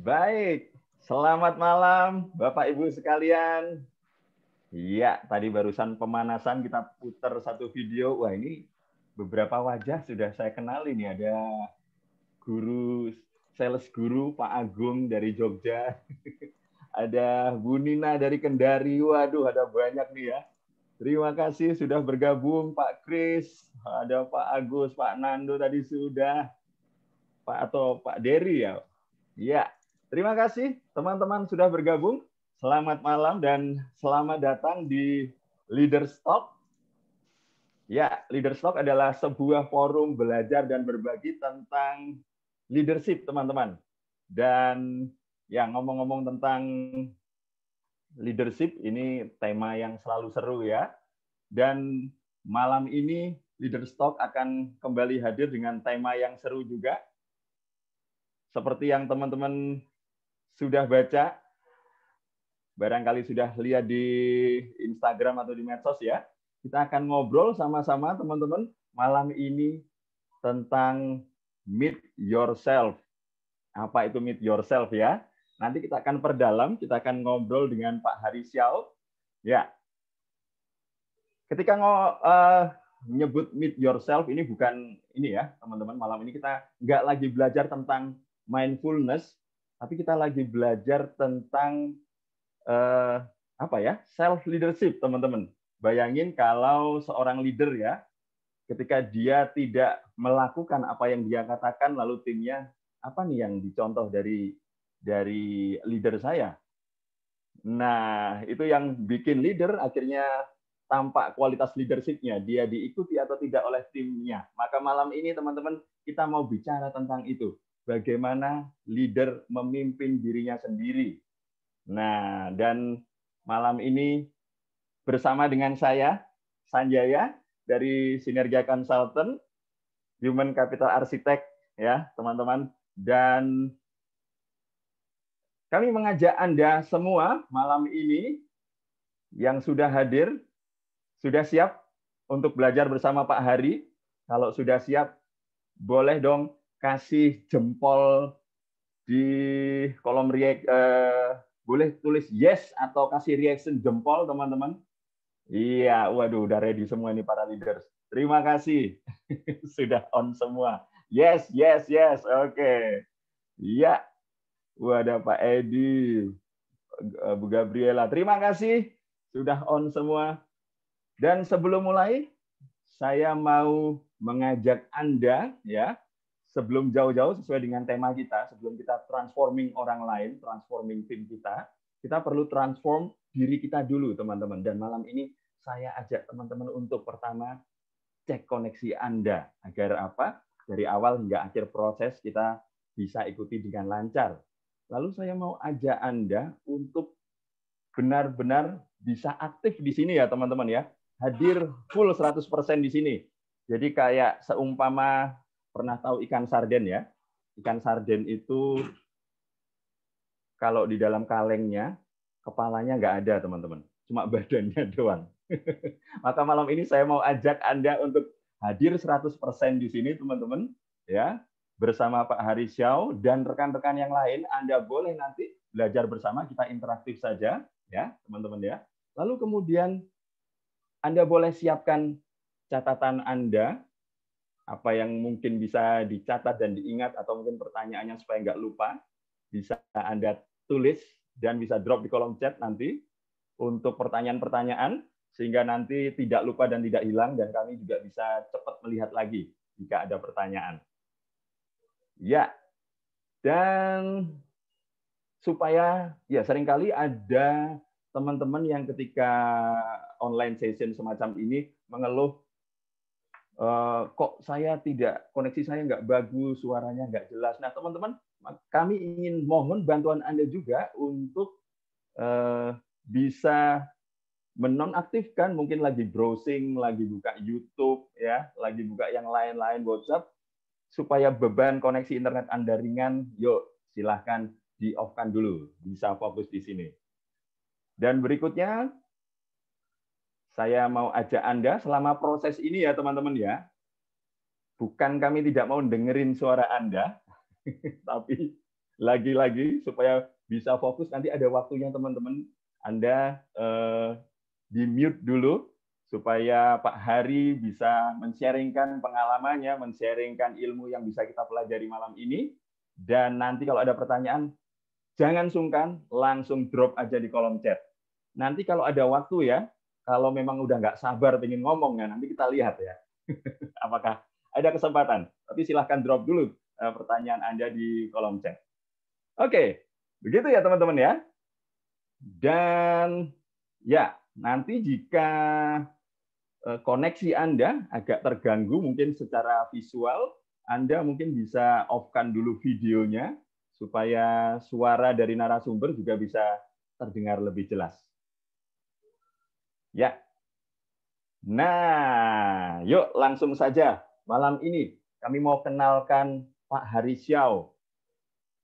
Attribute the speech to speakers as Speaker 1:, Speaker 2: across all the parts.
Speaker 1: Baik, selamat malam Bapak Ibu sekalian. Iya, tadi barusan pemanasan kita putar satu video. Wah, ini beberapa wajah sudah saya kenal ini. Ada guru, sales guru Pak Agung dari Jogja. Ada Bu Nina dari Kendari. Waduh, ada banyak nih ya. Terima kasih sudah bergabung Pak Kris. Ada Pak Agus, Pak Nando tadi sudah. Pak Dery ya. Iya, terima kasih teman-teman sudah bergabung. Selamat malam dan selamat datang di Leaders Talk. Ya, Leaders Talk adalah sebuah forum belajar dan berbagi tentang leadership, teman-teman. Dan ya, ngomong-ngomong tentang leadership, ini tema yang selalu seru ya. Dan malam ini Leaders Talk akan kembali hadir dengan tema yang seru juga. Seperti yang teman-teman sudah baca, barangkali sudah lihat di Instagram atau di medsos ya, kita akan ngobrol sama-sama teman-teman malam ini tentang meet yourself. Apa itu meet yourself ya? Nanti kita akan perdalam, kita akan ngobrol dengan Pak Hari Xiao. Ya, ketika menyebut meet yourself ini bukan ini ya teman-teman, malam ini kita nggak lagi belajar tentang mindfulness, tapi kita lagi belajar tentang apa ya, self leadership teman-teman. Bayangin kalau seorang leader ya, ketika dia tidak melakukan apa yang dia katakan, lalu timnya apa nih yang dicontoh dari leader saya. Nah, itu yang bikin leader akhirnya tampak kualitas leadership-nya, dia diikuti atau tidak oleh timnya. Maka malam ini teman-teman kita mau bicara tentang itu. Bagaimana leader memimpin dirinya sendiri. Nah, dan malam ini bersama dengan saya, Sanjaya, dari Sinergia Consultant, Human Capital Architect, ya teman-teman. Dan kami mengajak Anda semua malam ini yang sudah hadir, sudah siap untuk belajar bersama Pak Hari? Kalau sudah siap, boleh dong kasih jempol di kolom boleh tulis yes atau kasih reaction jempol teman-teman. Iya, waduh udah ready semua ini para leaders. Terima kasih. Sudah on semua. Yes, yes, yes. Oke. Iya. Wadah Pak Edi, Bu Gabriela. Terima kasih sudah on semua. Dan sebelum mulai, saya mau mengajak Anda ya, sebelum jauh-jauh sesuai dengan tema kita, sebelum kita transforming orang lain, transforming tim kita perlu transform diri kita dulu, teman-teman. Dan malam ini saya ajak teman-teman untuk pertama cek koneksi Anda agar apa? Dari awal hingga akhir proses kita bisa ikuti dengan lancar. Lalu saya mau ajak Anda untuk benar-benar bisa aktif di sini ya, teman-teman ya. Hadir full 100% di sini. Jadi kayak seumpama pernah tahu ikan sarden ya. Ikan sarden itu kalau di dalam kalengnya, kepalanya nggak ada, teman-teman. Cuma badannya doang. Maka malam ini saya mau ajak Anda untuk hadir 100% di sini, teman-teman. Ya, bersama Pak Hari Xiao dan rekan-rekan yang lain. Anda boleh nanti belajar bersama, kita interaktif saja, ya, teman-teman ya. Lalu kemudian Anda boleh siapkan catatan Anda, apa yang mungkin bisa dicatat dan diingat, atau mungkin pertanyaannya supaya nggak lupa, bisa Anda tulis dan bisa drop di kolom chat nanti untuk pertanyaan-pertanyaan, sehingga nanti tidak lupa dan tidak hilang, dan kami juga bisa cepat melihat lagi jika ada pertanyaan. Ya, dan supaya ya seringkali ada teman-teman yang ketika online session semacam ini mengeluh, kok saya tidak, koneksi saya nggak bagus, suaranya nggak jelas. Nah, teman-teman, kami ingin mohon bantuan Anda juga untuk bisa menonaktifkan, mungkin lagi browsing, lagi buka YouTube, ya, lagi buka yang lain-lain, WhatsApp, supaya beban koneksi internet Anda ringan. Yuk, silahkan di-off-kan dulu, bisa fokus di sini. Dan berikutnya, saya mau ajak Anda selama proses ini ya teman-teman ya, bukan kami tidak mau dengerin suara Anda, tapi lagi-lagi supaya bisa fokus. Nanti ada waktunya teman-teman, Anda di mute dulu supaya Pak Hari bisa men-sharingkan pengalamannya, men-sharingkan ilmu yang bisa kita pelajari malam ini. Dan nanti kalau ada pertanyaan, jangan sungkan, langsung drop aja di kolom chat. Nanti kalau ada waktu ya, kalau memang udah nggak sabar pengen ngomong, ya nanti kita lihat ya. Apakah ada kesempatan. Tapi silahkan drop dulu pertanyaan Anda di kolom chat. Oke, begitu ya teman-teman ya. Dan ya, nanti jika koneksi Anda agak terganggu mungkin secara visual, Anda mungkin bisa off-kan dulu videonya supaya suara dari narasumber juga bisa terdengar lebih jelas. Ya. Nah, yuk langsung saja. Malam ini kami mau kenalkan Pak Hari Xiao.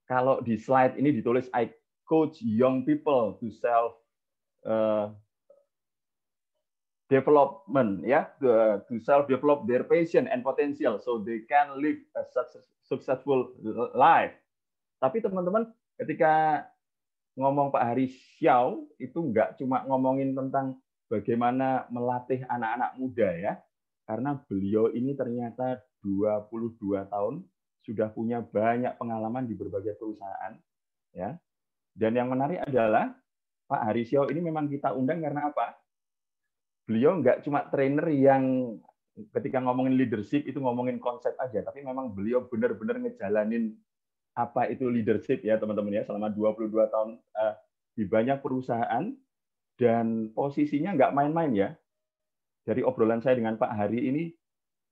Speaker 1: Kalau di slide ini ditulis I coach young people to self development, ya, to self develop their passion and potential so they can live a successful life. Tapi teman-teman, ketika ngomong Pak Hari Xiao itu nggak cuma ngomongin tentang bagaimana melatih anak-anak muda ya, karena beliau ini ternyata 22 tahun sudah punya banyak pengalaman di berbagai perusahaan ya. Dan yang menarik adalah Pak Hari Xiao ini memang kita undang karena apa? Beliau nggak cuma trainer yang ketika ngomongin leadership itu ngomongin konsep aja, tapi memang beliau benar-benar ngejalanin apa itu leadership ya teman-teman ya, selama 22 tahun di banyak perusahaan, dan posisinya nggak main-main ya. Dari obrolan saya dengan Pak Hari ini,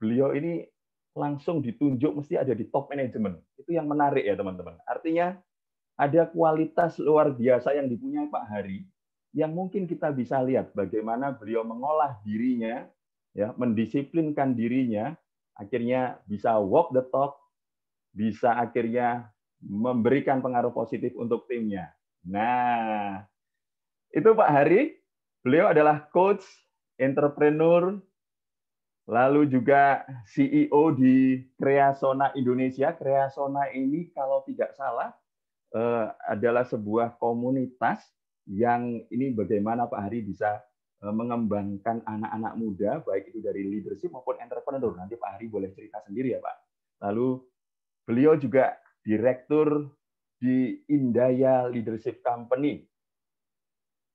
Speaker 1: beliau ini langsung ditunjuk mesti ada di top manajemen. Itu yang menarik ya teman-teman. Artinya ada kualitas luar biasa yang dipunyai Pak Hari, yang mungkin kita bisa lihat bagaimana beliau mengolah dirinya, ya, mendisiplinkan dirinya, akhirnya bisa walk the talk, bisa akhirnya memberikan pengaruh positif untuk timnya. Nah, itu Pak Hari, beliau adalah coach, entrepreneur, lalu juga CEO di Creasona Indonesia. Creasona ini kalau tidak salah adalah sebuah komunitas yang ini bagaimana Pak Hari bisa mengembangkan anak-anak muda, baik itu dari leadership maupun entrepreneur. Nanti Pak Hari boleh cerita sendiri ya Pak. Lalu beliau juga direktur di Indaya Leadership Company.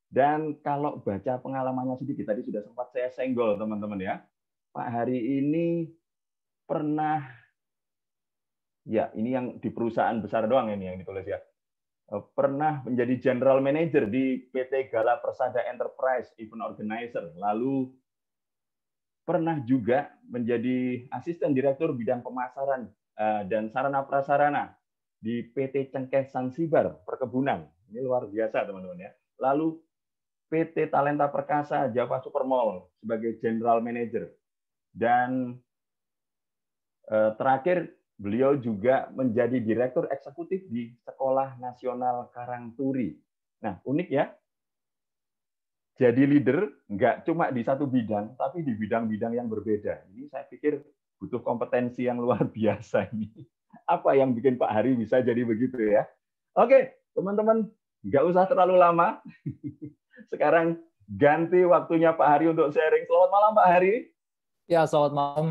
Speaker 1: Dan kalau baca pengalamannya sedikit, tadi sudah sempat saya senggol teman-teman ya. Pak Hari ini pernah, ya ini yang di perusahaan besar doang ini yang ditulis ya, pernah menjadi general manager di PT Gala Persada Enterprise Event Organizer, lalu pernah juga menjadi asisten direktur bidang pemasaran dan sarana prasarana di PT Cengkeh Zanzibar Perkebunan. Ini luar biasa teman-teman ya. Lalu PT Talenta Perkasa Java Supermall sebagai general manager, dan terakhir beliau juga menjadi direktur eksekutif di Sekolah Nasional Karangturi. Nah, unik ya. Jadi leader nggak cuma di satu bidang, tapi di bidang-bidang yang berbeda. Ini saya pikir butuh kompetensi yang luar biasa ini. Apa yang bikin Pak Hari bisa jadi begitu ya? Oke, teman-teman, nggak usah terlalu lama. Sekarang ganti waktunya Pak Hari untuk sharing. Selamat malam Pak Hari.
Speaker 2: Ya, selamat malam.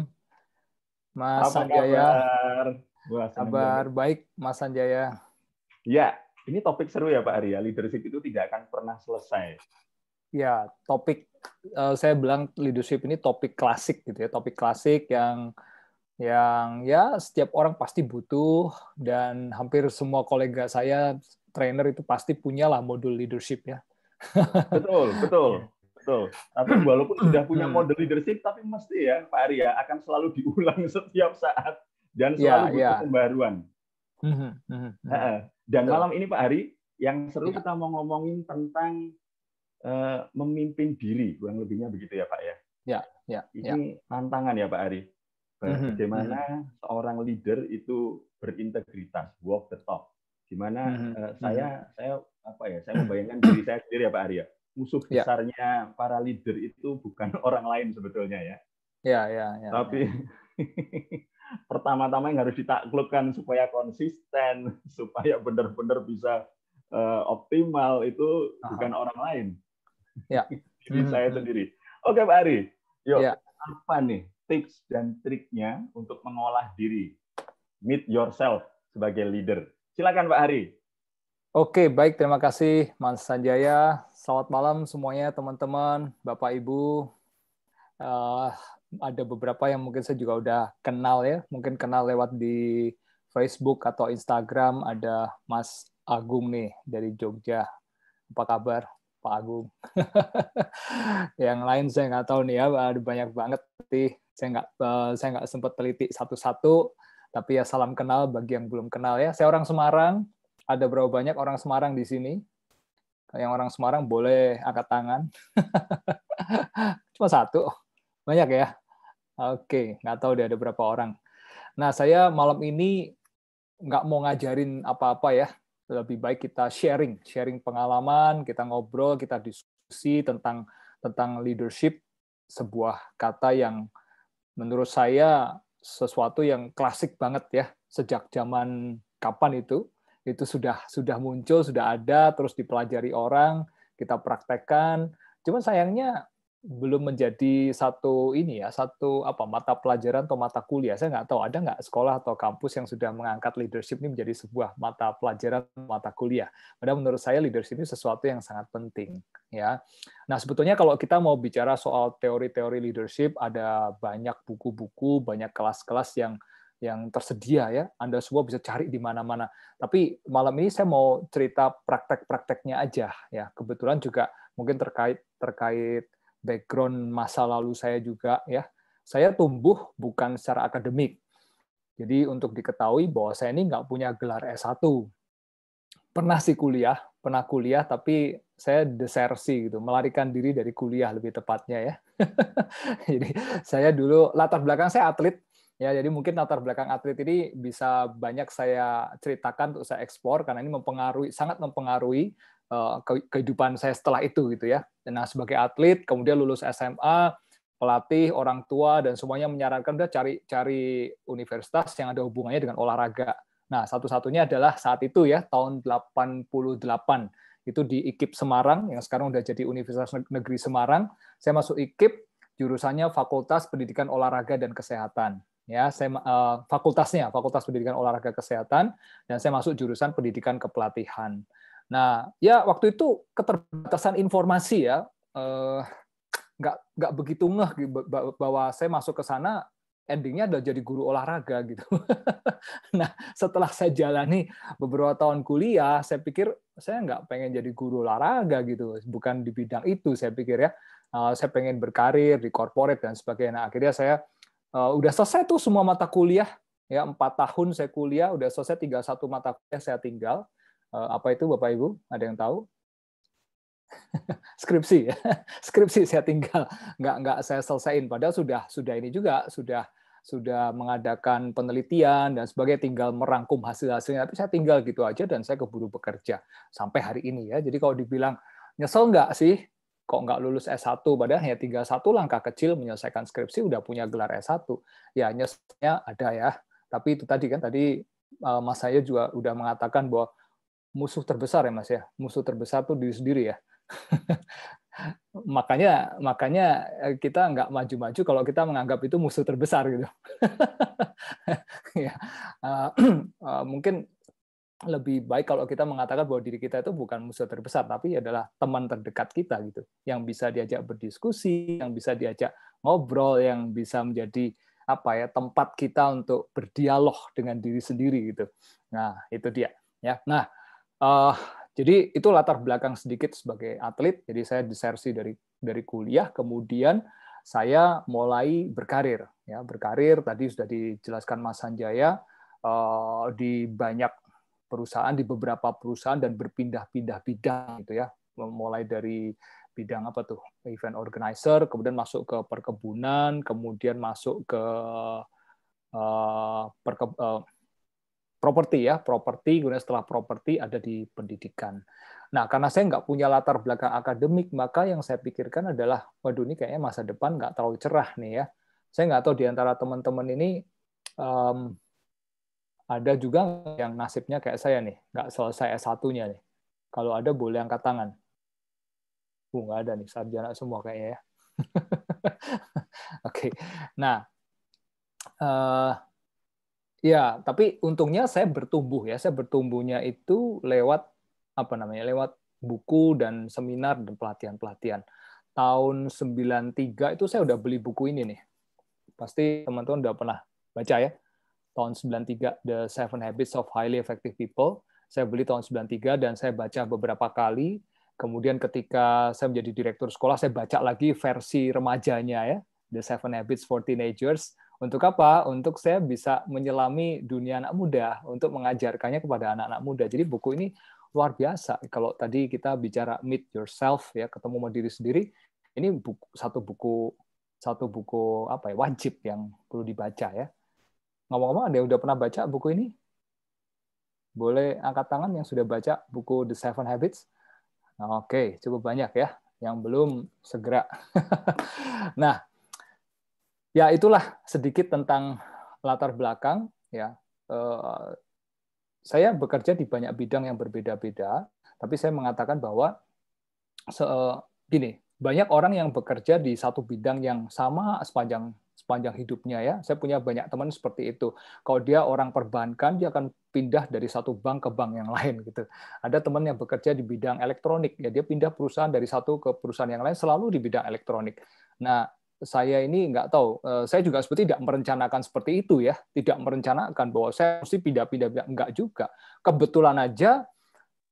Speaker 2: Mas
Speaker 1: Apa
Speaker 2: Sanjaya.
Speaker 1: kabar? Wah,
Speaker 2: kabar baik, Mas Sanjaya.
Speaker 1: Ya, ini topik seru ya Pak Ari ya. Leadership itu tidak akan pernah selesai.
Speaker 2: Ya, topik saya bilang leadership ini topik klasik gitu ya, topik klasik yang ya setiap orang pasti butuh, dan hampir semua kolega saya trainer itu pasti punyalah modul leadership ya.
Speaker 1: Betul, betul. Betul. Tapi walaupun sudah punya model leadership, tapi mesti ya Pak Ari ya akan selalu diulang setiap saat dan selalu butuh pembaruan. Dan malam ini Pak Ari, yang seru kita mau ngomongin tentang memimpin diri, kurang lebihnya begitu ya Pak ya. Ini tantangan ya Pak Ari. Bagaimana seorang leader itu berintegritas, walk the talk. Gimana saya membayangkan diri saya sendiri ya Pak Ari ya. Musuh besarnya para leader itu bukan orang lain sebetulnya ya. Tapi pertama-tama yang harus ditaklukkan supaya konsisten, supaya benar-benar bisa optimal itu bukan orang lain,
Speaker 2: Ya.
Speaker 1: diri saya sendiri. Oke Pak Ari, yuk
Speaker 2: Ya.
Speaker 1: apa nih tips dan triknya untuk mengolah diri, meet yourself sebagai leader? Silakan Pak Ari.
Speaker 2: Oke, baik. Terima kasih, Mas Sanjaya. Selamat malam semuanya, teman-teman, Bapak, Ibu. Ada beberapa yang mungkin saya juga udah kenal ya. Mungkin kenal lewat di Facebook atau Instagram. Ada Mas Agung nih dari Jogja. Apa kabar, Pak Agung? Yang lain saya nggak tahu nih ya. Ada banyak banget. Saya nggak sempat teliti satu-satu. Tapi ya salam kenal bagi yang belum kenal ya. Saya orang Semarang. Ada berapa banyak orang Semarang di sini? Yang orang Semarang boleh angkat tangan. Cuma satu. Banyak ya? Oke, nggak tahu deh ada berapa orang. Nah, saya malam ini nggak mau ngajarin apa-apa ya. Lebih baik kita sharing pengalaman, kita ngobrol, kita diskusi tentang leadership, sebuah kata yang menurut saya sesuatu yang klasik banget ya. Sejak zaman kapan itu sudah muncul, sudah ada, terus dipelajari orang, kita praktekkan. Cuman sayangnya belum menjadi satu mata pelajaran atau mata kuliah. Saya nggak tahu ada nggak sekolah atau kampus yang sudah mengangkat leadership ini menjadi sebuah mata pelajaran, mata kuliah. Padahal menurut saya leadership ini sesuatu yang sangat penting ya. Nah, sebetulnya kalau kita mau bicara soal teori-teori leadership, ada banyak buku-buku, banyak kelas-kelas yang tersedia ya. Anda semua bisa cari di mana-mana. Tapi malam ini saya mau cerita praktek-prakteknya aja ya. Kebetulan juga mungkin terkait background masa lalu saya juga ya. Saya tumbuh bukan secara akademik. Jadi untuk diketahui bahwa saya ini nggak punya gelar S1. Pernah kuliah tapi saya desersi gitu, melarikan diri dari kuliah lebih tepatnya ya. Jadi saya dulu latar belakang saya atlet. Ya, jadi mungkin latar belakang atlet ini bisa banyak saya ceritakan untuk saya eksplor karena ini sangat mempengaruhi kehidupan saya setelah itu gitu ya. Nah, sebagai atlet kemudian lulus SMA, pelatih, orang tua dan semuanya menyarankan udah cari universitas yang ada hubungannya dengan olahraga. Nah, satu-satunya adalah saat itu ya tahun 88 itu di IKIP Semarang yang sekarang udah jadi Universitas Negeri Semarang. Saya masuk IKIP, jurusannya Fakultas Pendidikan Olahraga dan Kesehatan. Ya, saya Fakultas Pendidikan Olahraga Kesehatan, dan saya masuk jurusan Pendidikan Kepelatihan. Nah, ya waktu itu keterbatasan informasi ya, nggak begitu ngeh bahwa saya masuk ke sana endingnya adalah jadi guru olahraga gitu. Nah, setelah saya jalani beberapa tahun kuliah, saya pikir saya nggak pengen jadi guru olahraga gitu, bukan di bidang itu saya pikir ya. Saya pengen berkarir di corporate dan sebagainya. Nah, akhirnya saya udah selesai tuh semua mata kuliah, ya 4 tahun saya kuliah, udah selesai, tinggal 1 mata kuliah saya tinggal. Apa itu Bapak Ibu? Ada yang tahu? Skripsi ya. Skripsi saya tinggal nggak saya selesaiin, padahal sudah ini juga sudah mengadakan penelitian dan sebagainya, tinggal merangkum hasil-hasilnya, tapi saya tinggal gitu aja dan saya keburu bekerja sampai hari ini ya. Jadi kalau dibilang nyesel nggak sih kok nggak lulus S1, padahal hanya tinggal 1 langkah kecil menyelesaikan skripsi udah punya gelar S1. Ya nyeselnya ada ya, tapi itu tadi kan Mas saya juga udah mengatakan bahwa musuh terbesar ya Mas ya, musuh terbesar tuh diri sendiri ya. makanya kita nggak maju-maju kalau kita menganggap itu musuh terbesar gitu. Ya, mungkin lebih baik kalau kita mengatakan bahwa diri kita itu bukan musuh terbesar, tapi adalah teman terdekat kita gitu, yang bisa diajak berdiskusi, yang bisa diajak ngobrol, yang bisa menjadi tempat kita untuk berdialog dengan diri sendiri gitu. Nah itu dia ya. Nah jadi itu latar belakang sedikit sebagai atlet. Jadi saya desersi dari kuliah, kemudian saya mulai berkarir. Ya, berkarir tadi sudah dijelaskan Mas Sanjaya di banyak perusahaan, di beberapa perusahaan dan berpindah-pindah bidang gitu ya. Mulai dari bidang event organizer, kemudian masuk ke perkebunan, kemudian masuk ke properti, kemudian setelah properti ada di pendidikan. Nah, karena saya nggak punya latar belakang akademik, maka yang saya pikirkan adalah, waduh ini kayaknya masa depan nggak terlalu cerah nih ya. Saya nggak tahu di antara teman-teman ini Ada juga yang nasibnya kayak saya nih, nggak selesai S1-nya nih. Kalau ada boleh angkat tangan. Nggak ada nih, sarjana semua kayaknya ya. Oke. Nah, ya, tapi untungnya saya bertumbuh ya. Saya bertumbuhnya itu lewat apa namanya? Lewat buku dan seminar dan pelatihan-pelatihan. Tahun 93 itu saya udah beli buku ini nih. Pasti teman-teman udah pernah baca ya. Tahun 93 The Seven Habits of Highly Effective People. Saya beli tahun 93 dan saya baca beberapa kali. Kemudian ketika saya menjadi direktur sekolah, saya baca lagi versi remajanya ya, The Seven Habits for Teenagers. Untuk apa? Untuk saya bisa menyelami dunia anak muda, untuk mengajarkannya kepada anak-anak muda. Jadi buku ini luar biasa. Kalau tadi kita bicara meet yourself ya, ketemu sama diri sendiri, ini satu buku apa ya, wajib yang perlu dibaca ya. Ngomong-ngomong, ada yang udah pernah baca buku ini? Boleh angkat tangan yang sudah baca buku The Seven Habits? Oke, cukup banyak ya. Yang belum segera. Nah, ya itulah sedikit tentang latar belakang. Ya, saya bekerja di banyak bidang yang berbeda-beda, tapi saya mengatakan bahwa gini, banyak orang yang bekerja di satu bidang yang sama sepanjang hidupnya ya. Saya punya banyak teman seperti itu. Kalau dia orang perbankan, dia akan pindah dari satu bank ke bank yang lain gitu. Ada teman yang bekerja di bidang elektronik, ya dia pindah perusahaan dari satu ke perusahaan yang lain selalu di bidang elektronik. Nah, saya ini nggak tahu, saya juga seperti tidak merencanakan seperti itu ya, tidak merencanakan bahwa saya mesti pindah-pindah, enggak juga. Kebetulan aja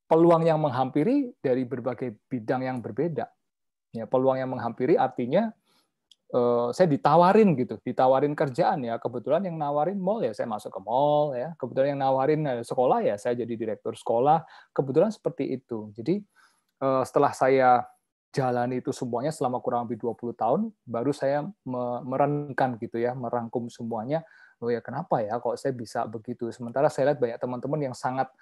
Speaker 2: peluang yang menghampiri dari berbagai bidang yang berbeda. Ya, peluang yang menghampiri artinya saya ditawarin gitu, ditawarin kerjaan ya. Kebetulan yang nawarin mall ya saya masuk ke mall ya. Kebetulan yang nawarin sekolah ya saya jadi direktur sekolah. Kebetulan seperti itu. Jadi setelah saya jalani itu semuanya selama kurang lebih 20 tahun, baru saya merenungkan gitu ya, merangkum semuanya. Oh ya kenapa ya kok saya bisa begitu? Sementara saya lihat banyak teman-teman yang sangat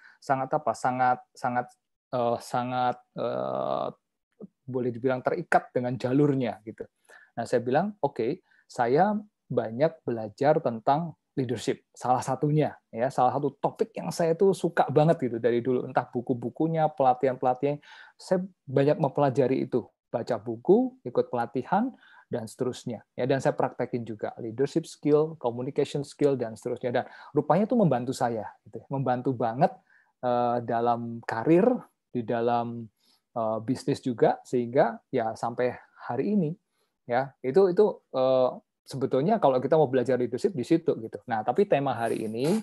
Speaker 2: boleh dibilang terikat dengan jalurnya gitu. Nah, saya bilang, oke, saya banyak belajar tentang leadership. Salah satunya, ya, salah satu topik yang saya tuh suka banget gitu dari dulu, entah buku-bukunya, pelatihan-pelatihan, saya banyak mempelajari itu, baca buku, ikut pelatihan, dan seterusnya. Ya, dan saya praktekin juga leadership skill, communication skill, dan seterusnya. Dan rupanya itu membantu saya, gitu. Membantu banget dalam karir, di dalam bisnis juga, sehingga ya sampai hari ini ya itu sebetulnya kalau kita mau belajar leadership di situ gitu. Nah tapi tema hari ini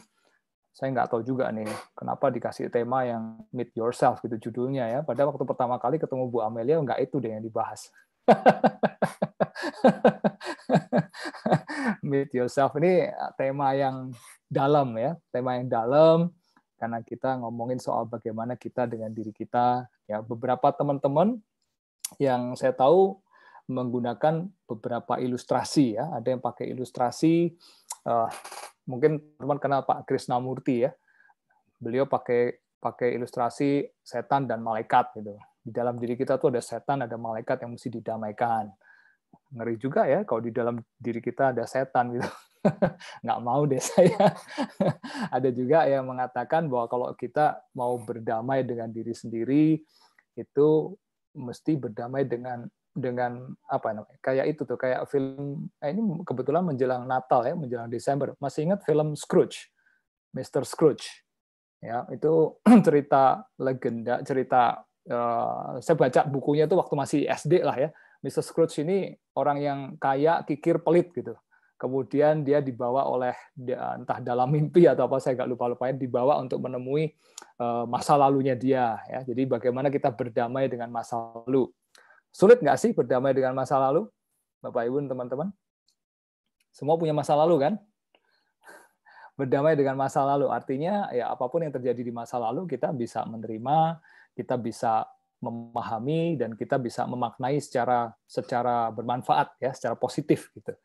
Speaker 2: saya nggak tahu juga nih kenapa dikasih tema yang meet yourself gitu judulnya ya. Padahal waktu pertama kali ketemu Bu Amelia nggak itu deh yang dibahas. Meet yourself ini tema yang dalam ya, tema yang dalam karena kita ngomongin soal bagaimana kita dengan diri kita. Ya beberapa teman-teman yang saya tahu menggunakan beberapa ilustrasi ya. Ada yang pakai ilustrasi, mungkin teman kenal Pak Krishnamurti ya. Beliau pakai ilustrasi setan dan malaikat gitu. Di dalam diri kita tuh ada setan, ada malaikat yang mesti didamaikan. Ngeri juga ya kalau di dalam diri kita ada setan gitu. Nggak mau deh saya. Ada juga yang mengatakan bahwa kalau kita mau berdamai dengan diri sendiri itu mesti berdamai dengan apa namanya, kayak itu tuh, kayak film ini kebetulan menjelang Natal ya, menjelang Desember, masih ingat film Scrooge, Mr. Scrooge ya, itu cerita legenda, cerita saya baca bukunya itu waktu masih SD lah ya. Mr. Scrooge ini orang yang kaya, kikir, pelit gitu. Kemudian dia dibawa oleh entah dalam mimpi atau apa, saya nggak lupa-lupain, dibawa untuk menemui masa lalunya dia ya. Jadi bagaimana kita berdamai dengan masa lalu. Sulit nggak sih berdamai dengan masa lalu, Bapak Ibu, teman-teman? Semua punya masa lalu kan? Berdamai dengan masa lalu artinya ya apapun yang terjadi di masa lalu kita bisa menerima, kita bisa memahami, dan kita bisa memaknai secara bermanfaat ya, secara positif gitu.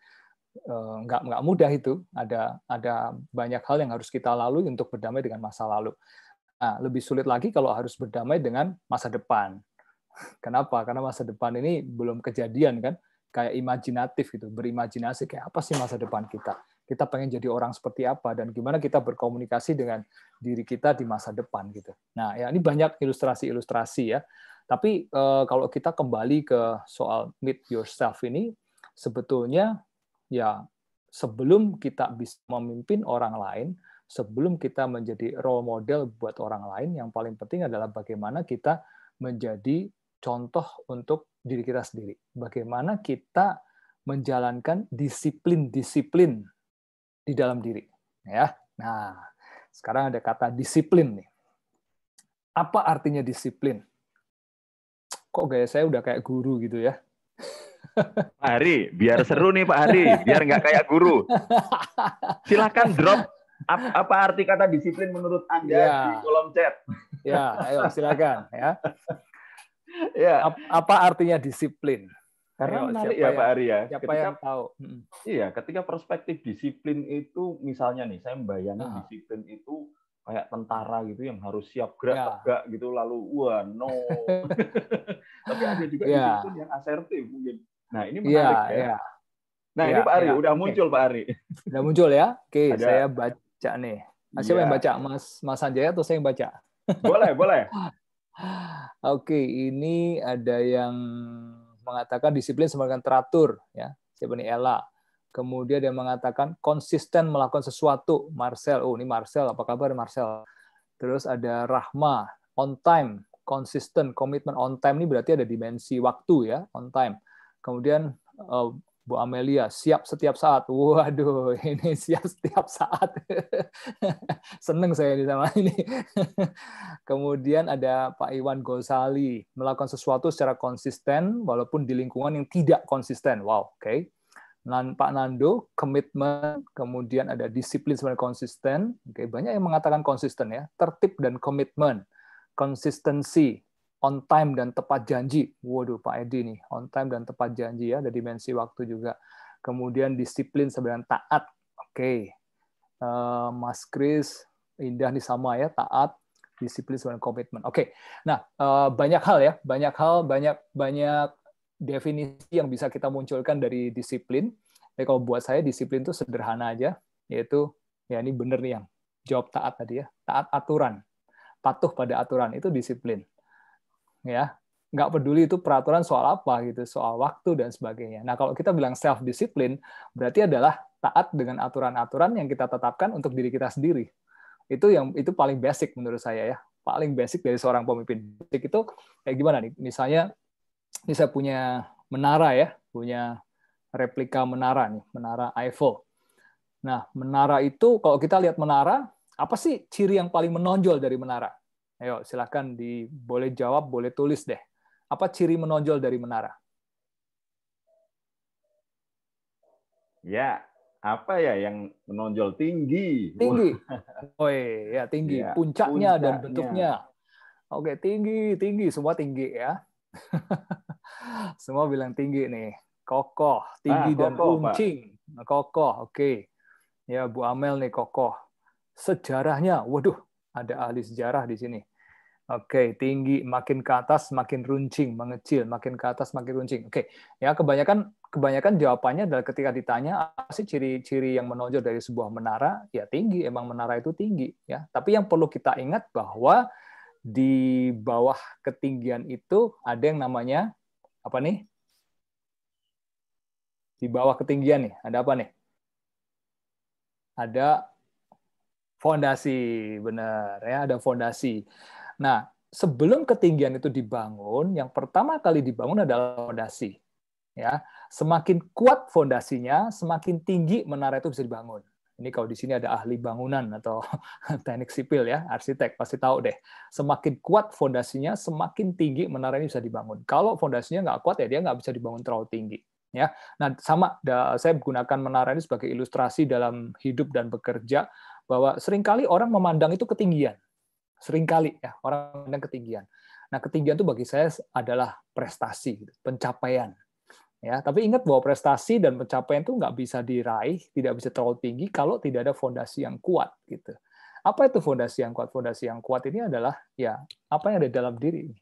Speaker 2: Nggak mudah itu. Ada banyak hal yang harus kita lalui untuk berdamai dengan masa lalu. Nah, lebih sulit lagi kalau harus berdamai dengan masa depan. Kenapa? Karena masa depan ini belum kejadian kan. kayak imajinatif gitu, berimajinasi kayak apa sih masa depan kita. Kita pengen jadi orang seperti apa dan gimana kita berkomunikasi dengan diri kita di masa depan gitu. Nah, ya ini banyak ilustrasi-ilustrasi ya. Tapi kalau kita kembali ke soal meet yourself ini, sebetulnya ya sebelum kita bisa memimpin orang lain, sebelum kita menjadi role model buat orang lain, yang paling penting adalah bagaimana kita menjadi contoh untuk diri kita sendiri. Bagaimana kita menjalankan disiplin-disiplin di dalam diri, ya. Nah, sekarang ada kata disiplin nih. Apa artinya disiplin? Kok gaya saya udah kayak guru gitu ya?
Speaker 1: Pak Hari, biar seru nih Pak Hari, biar nggak kayak guru. Silakan drop apa arti kata disiplin menurut Anda di kolom chat.
Speaker 2: Ya, ayo silakan ya.
Speaker 1: Ya.
Speaker 2: Apa artinya disiplin?
Speaker 1: Karena menarik ya Pak Ari ya.
Speaker 2: Siapa yang tahu?
Speaker 1: Iya, ketika perspektif disiplin itu, misalnya nih, saya membayangkan disiplin itu kayak tentara gitu yang harus siap gerak tegak gitu, lalu wah no. Tapi ada juga disiplin yang asertif mungkin. Nah ini menarik ya. Nah ini Pak Ari, udah muncul Pak Ari.
Speaker 2: Udah muncul ya. Oke, saya baca nih. Siapa yang baca? Mas Sanjaya atau saya yang baca?
Speaker 1: Boleh, boleh.
Speaker 2: Oke, ini ada yang mengatakan disiplin sama dengan teratur, ya. Siapa nih? Ella. Kemudian dia mengatakan konsisten melakukan sesuatu. Marcel, ini Marcel, apa kabar Marcel? Terus ada Rahma, on time, konsisten, komitmen. On time ini berarti ada dimensi waktu ya, on time. Kemudian Bu Amelia, siap setiap saat. Waduh, ini siap setiap saat. Seneng saya sama ini. Kemudian ada Pak Iwan Gosali, melakukan sesuatu secara konsisten walaupun di lingkungan yang tidak konsisten. Wow, oke. Pak Nando, komitmen, kemudian ada disiplin sebenarnya konsisten. Oke, banyak yang mengatakan konsisten ya. Tertib dan komitmen, konsistensi, on time dan tepat janji. Waduh, Pak Edi nih, on time dan tepat janji ya, ada dimensi waktu juga. Kemudian disiplin sebenarnya taat. Oke. Mas Kris, Indah nih sama ya, taat, disiplin sebenarnya komitmen. Oke. Nah, banyak hal ya, banyak definisi yang bisa kita munculkan dari disiplin. Tapi kalau buat saya disiplin itu sederhana aja, yaitu ya ini bener nih yang jawab taat tadi ya, taat aturan, patuh pada aturan itu disiplin. Ya, nggak peduli itu peraturan soal apa gitu, soal waktu dan sebagainya. Nah, kalau kita bilang self disiplin berarti adalah taat dengan aturan-aturan yang kita tetapkan untuk diri kita sendiri. Itu paling basic menurut saya ya, paling basic dari seorang pemimpin. Basic itu kayak gimana nih? Misalnya, ini saya punya menara ya, punya replika menara nih, menara Eiffel. Nah, menara itu kalau kita lihat menara, apa sih ciri yang paling menonjol dari menara? Ayo, silakan boleh jawab, boleh tulis deh. Apa ciri menonjol dari menara?
Speaker 1: Ya, apa ya yang menonjol? Tinggi.
Speaker 2: Tinggi. Oh ya, tinggi. Ya, puncaknya dan bentuknya. Oke, tinggi. Semua tinggi ya. Semua bilang tinggi nih. Kokoh, tinggi dan runcing. Kokoh, oke. Ya, Bu Amel nih kokoh. Sejarahnya, waduh, ada ahli sejarah di sini. Oke, tinggi, makin ke atas makin runcing, mengecil, makin ke atas makin runcing. Oke, ya kebanyakan jawabannya adalah ketika ditanya apa sih ciri-ciri yang menonjol dari sebuah menara, ya tinggi, emang menara itu tinggi, ya. Tapi yang perlu kita ingat bahwa di bawah ketinggian itu ada yang namanya apa nih? Di bawah ketinggian nih, ada apa nih? Ada fondasi, benar ya, ada fondasi. Nah, sebelum ketinggian itu dibangun, yang pertama kali dibangun adalah fondasi. Ya, semakin kuat fondasinya, semakin tinggi menara itu bisa dibangun. Ini kalau di sini ada ahli bangunan atau teknik sipil ya, arsitek pasti tahu deh. Semakin kuat fondasinya, semakin tinggi menara ini bisa dibangun. Kalau fondasinya nggak kuat ya dia nggak bisa dibangun terlalu tinggi. Ya, nah sama saya gunakan menara ini sebagai ilustrasi dalam hidup dan bekerja bahwa seringkali orang memandang itu ketinggian. Seringkali ya orang memandang ketinggian. Nah, ketinggian itu bagi saya adalah prestasi, pencapaian. Ya, tapi ingat bahwa prestasi dan pencapaian itu nggak bisa diraih, tidak bisa terlalu tinggi kalau tidak ada fondasi yang kuat gitu. Apa itu fondasi yang kuat? Fondasi yang kuat ini adalah ya apa yang ada dalam diri.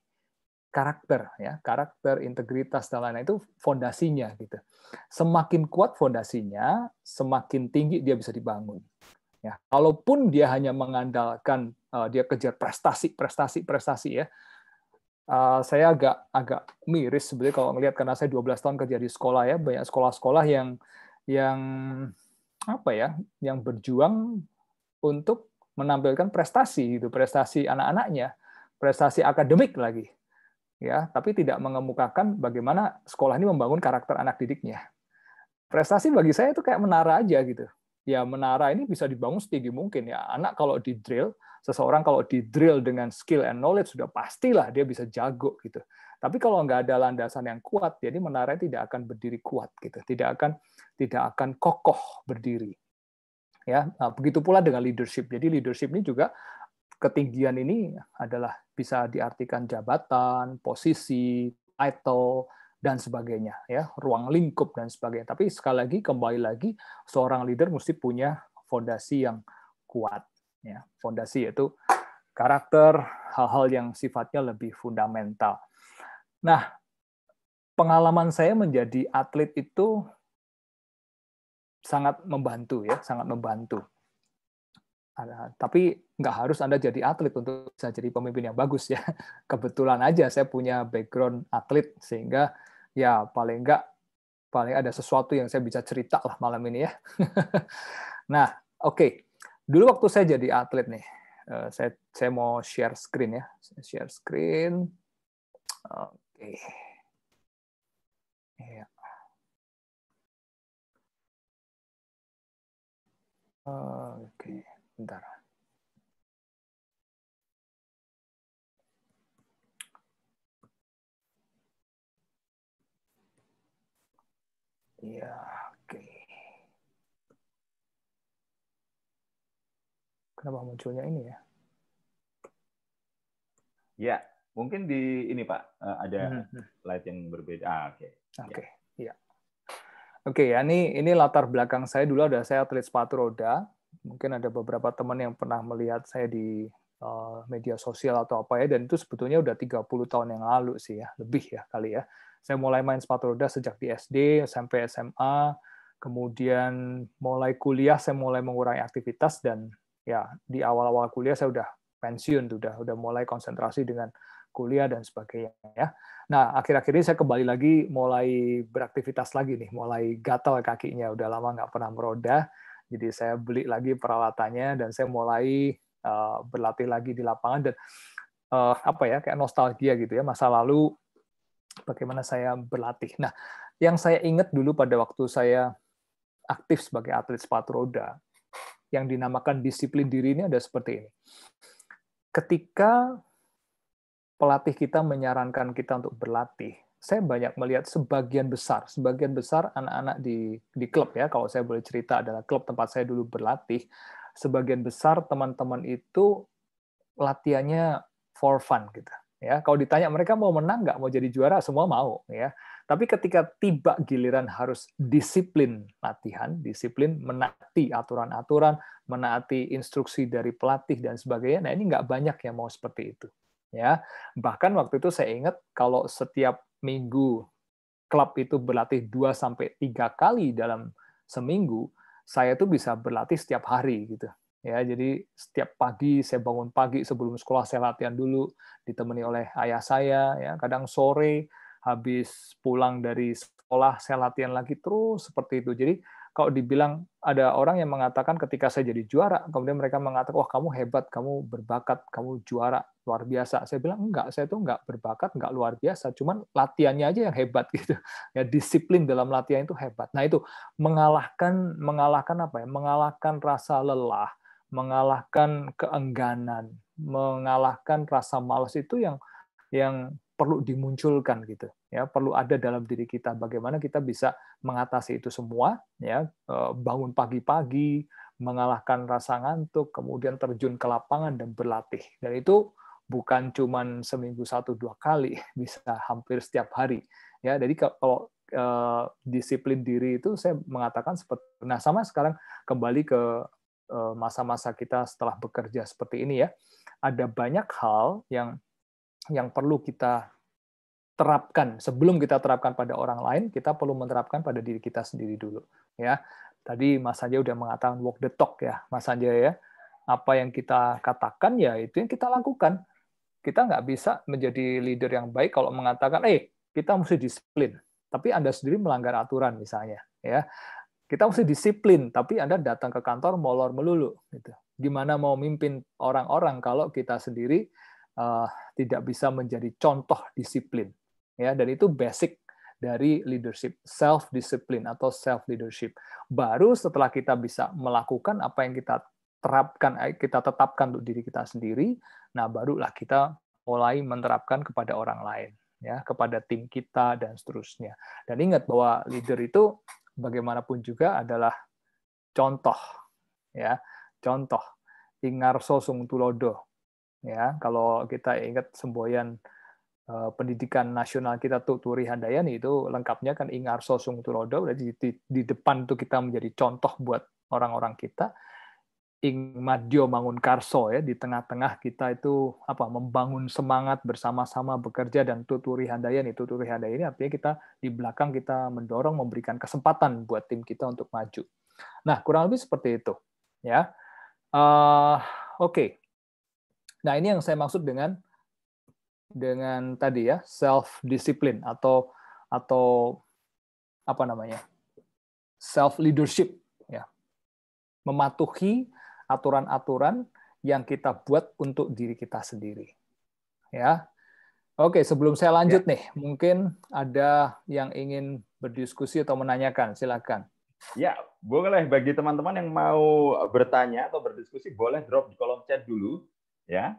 Speaker 2: karakter, ya, karakter, integritas dan lain-lain itu fondasinya gitu. Semakin kuat fondasinya, semakin tinggi dia bisa dibangun. Ya, kalaupun dia hanya mengandalkan dia kejar prestasi ya, saya agak miris sebenarnya kalau ngelihat, karena saya 12 tahun kerja di sekolah ya, banyak sekolah-sekolah yang apa ya, yang berjuang untuk menampilkan prestasi gitu, prestasi anak-anaknya, prestasi akademik lagi. Ya, tapi tidak mengemukakan bagaimana sekolah ini membangun karakter anak didiknya. Prestasi bagi saya itu kayak menara aja gitu. Ya, menara ini bisa dibangun setinggi mungkin ya. Anak kalau di-drill, seseorang kalau di-drill dengan skill and knowledge sudah pastilah dia bisa jago gitu. Tapi kalau nggak ada landasan yang kuat, jadi menara tidak akan berdiri kuat gitu. Tidak akan kokoh berdiri. Ya, nah, begitu pula dengan leadership. Jadi leadership ini juga, ketinggian ini adalah bisa diartikan jabatan, posisi, title, dan sebagainya, ya, ruang lingkup dan sebagainya. Tapi sekali lagi, kembali lagi, seorang leader mesti punya fondasi yang kuat, ya, fondasi yaitu karakter, hal-hal yang sifatnya lebih fundamental. Nah, pengalaman saya menjadi atlet itu sangat membantu, ya, sangat membantu. Tapi nggak harus Anda jadi atlet untuk bisa jadi pemimpin yang bagus ya. Kebetulan aja saya punya background atlet, sehingga ya paling ada sesuatu yang saya bisa cerita lah malam ini ya. Nah, oke. Dulu waktu saya jadi atlet nih, saya mau share screen ya. Share screen. Oke. Ya. Oke, bentar. Iya, oke. Kenapa munculnya ini ya?
Speaker 1: Ya, mungkin di ini Pak, ada slide yang berbeda. Oke.
Speaker 2: Oke, ya. Oke ya, ini latar belakang saya dulu, ada saya atlet sepatu roda. Mungkin ada beberapa teman yang pernah melihat saya di media sosial atau apa ya, dan itu sebetulnya udah 30 tahun yang lalu sih ya, lebih ya kali ya. Saya mulai main sepatu roda sejak di SD, sampai SMA, kemudian mulai kuliah saya mulai mengurangi aktivitas, dan ya di awal-awal kuliah saya udah pensiun, udah mulai konsentrasi dengan kuliah dan sebagainya ya. Nah, akhir-akhir ini saya kembali lagi, mulai beraktivitas lagi nih, mulai gatal kakinya, udah lama nggak pernah meroda, jadi saya beli lagi peralatannya, dan saya mulai berlatih lagi di lapangan, dan apa ya, kayak nostalgia gitu ya, masa lalu bagaimana saya berlatih. Nah, yang saya ingat dulu pada waktu saya aktif sebagai atlet sepatu roda, yang dinamakan disiplin diri ini ada seperti ini. Ketika pelatih kita menyarankan kita untuk berlatih, saya banyak melihat sebagian besar anak-anak di klub ya, kalau saya boleh cerita adalah klub tempat saya dulu berlatih, sebagian besar teman-teman itu latihannya for fun gitu. Ya, kalau ditanya mereka mau menang nggak, mau jadi juara, semua mau ya. Tapi ketika tiba giliran harus disiplin latihan, disiplin menaati aturan-aturan, menaati instruksi dari pelatih dan sebagainya, nah ini nggak banyak yang mau seperti itu. Ya, bahkan waktu itu saya ingat kalau setiap minggu klub itu berlatih 2-3 kali dalam seminggu, saya tuh bisa berlatih setiap hari gitu. Ya, jadi setiap pagi saya bangun pagi sebelum sekolah saya latihan dulu, ditemani oleh ayah saya ya, kadang sore habis pulang dari sekolah saya latihan lagi terus seperti itu. Jadi kalau dibilang, ada orang yang mengatakan ketika saya jadi juara, kemudian mereka mengatakan, wah kamu hebat, kamu berbakat, kamu juara, luar biasa. Saya bilang, enggak, saya tuh enggak berbakat, enggak luar biasa, cuman latihannya aja yang hebat gitu. Ya, disiplin dalam latihan itu hebat. Nah itu mengalahkan apa ya? Mengalahkan rasa lelah, mengalahkan keengganan, mengalahkan rasa malas itu yang perlu dimunculkan gitu ya, perlu ada dalam diri kita, bagaimana kita bisa mengatasi itu semua ya, bangun pagi-pagi, mengalahkan rasa ngantuk, kemudian terjun ke lapangan dan berlatih, dan itu bukan cuman seminggu 1-2 kali, bisa hampir setiap hari ya. Jadi kalau disiplin diri itu saya mengatakan seperti, nah sama sekarang kembali ke masa-masa kita setelah bekerja seperti ini ya, ada banyak hal yang perlu kita terapkan. Sebelum kita terapkan pada orang lain, kita perlu menerapkan pada diri kita sendiri dulu. Ya, tadi Mas Sanjay udah mengatakan walk the talk ya, Mas Sanjay ya. Apa yang kita katakan ya itu yang kita lakukan. Kita nggak bisa menjadi leader yang baik kalau mengatakan, kita mesti disiplin, tapi Anda sendiri melanggar aturan misalnya. Ya, kita mesti disiplin, tapi Anda datang ke kantor molor melulu. Gitu. Gimana mau mimpin orang-orang kalau kita sendiri tidak bisa menjadi contoh disiplin? Ya, dan itu basic dari leadership, self-discipline atau self-leadership. Baru setelah kita bisa melakukan apa yang kita terapkan, kita tetapkan untuk diri kita sendiri, nah barulah kita mulai menerapkan kepada orang lain, ya, kepada tim kita dan seterusnya. Dan ingat bahwa leader itu bagaimanapun juga adalah contoh, ya, contoh. Ingarso sung tulodo, ya. Kalau kita ingat semboyan pendidikan nasional kita tuh Turi Handayani itu lengkapnya kan Ingarso sung tulodo, di depan tuh kita menjadi contoh buat orang-orang kita. Ing madyo mangun karso, ya, di tengah-tengah kita itu membangun semangat bersama-sama bekerja, dan tuturi handayani artinya kita di belakang kita mendorong, memberikan kesempatan buat tim kita untuk maju. Nah, kurang lebih seperti itu, ya. Oke. Nah, ini yang saya maksud dengan tadi ya, self discipline atau apa namanya? Self leadership, ya. Mematuhi aturan-aturan yang kita buat untuk diri kita sendiri. Ya. Oke, sebelum saya lanjut nih, mungkin ada yang ingin berdiskusi atau menanyakan, silakan.
Speaker 1: Ya, boleh bagi teman-teman yang mau bertanya atau berdiskusi, boleh drop di kolom chat dulu, ya.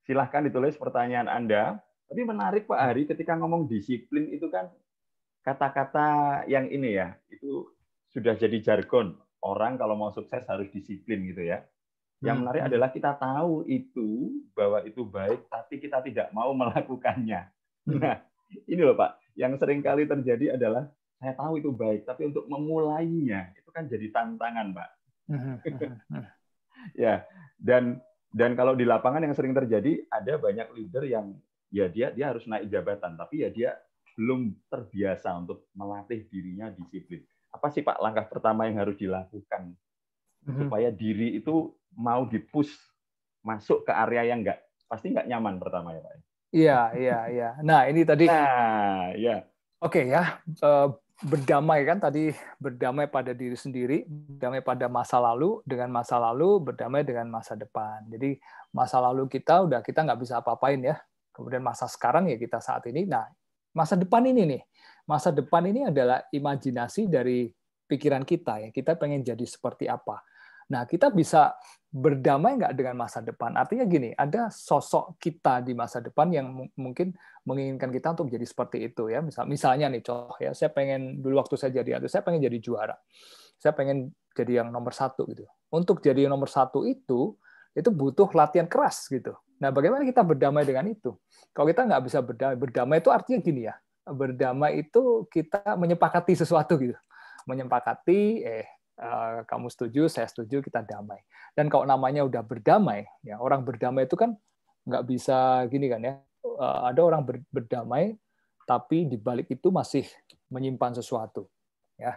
Speaker 1: Silahkan ditulis pertanyaan Anda. Tapi menarik Pak Hari, ketika ngomong disiplin itu kan kata-kata yang ini ya, itu sudah jadi jargon. Orang kalau mau sukses harus disiplin gitu ya. Yang menarik adalah kita tahu itu, bahwa itu baik, tapi kita tidak mau melakukannya. Nah, ini loh Pak, yang sering kali terjadi adalah saya tahu itu baik, tapi untuk memulainya itu kan jadi tantangan Pak. Ya, dan kalau di lapangan yang sering terjadi, ada banyak leader yang ya dia harus naik jabatan, tapi ya dia belum terbiasa untuk melatih dirinya disiplin. Apa sih Pak langkah pertama yang harus dilakukan supaya diri itu mau dipush masuk ke area yang pasti nggak nyaman pertama ya Pak?
Speaker 2: Iya. Nah, ini tadi.
Speaker 1: Nah, ya.
Speaker 2: Oke ya, berdamai kan tadi, berdamai pada diri sendiri, berdamai pada masa lalu, dengan masa lalu berdamai dengan masa depan. Jadi masa lalu kita nggak bisa apa-apain ya. Kemudian masa sekarang ya kita saat ini. Nah, masa depan ini nih. Masa depan ini adalah imajinasi dari pikiran kita ya. Kita pengen jadi seperti apa. Nah, kita bisa berdamai nggak dengan masa depan? Artinya gini, ada sosok kita di masa depan yang mungkin menginginkan kita untuk menjadi seperti itu ya. Misalnya nih contoh ya, saya pengen dulu waktu saya jadi atlet, saya pengen jadi juara. Saya pengen jadi yang nomor 1 gitu. Untuk jadi yang nomor 1 itu butuh latihan keras gitu. Nah, bagaimana kita berdamai dengan itu? Kalau kita nggak bisa berdamai itu artinya gini ya. Berdamai itu kita menyepakati sesuatu gitu. Menyepakati, kamu setuju, saya setuju, kita damai. Dan kalau namanya udah berdamai, ya orang berdamai itu kan nggak bisa gini kan ya. Ada orang berdamai, tapi di balik itu masih menyimpan sesuatu, ya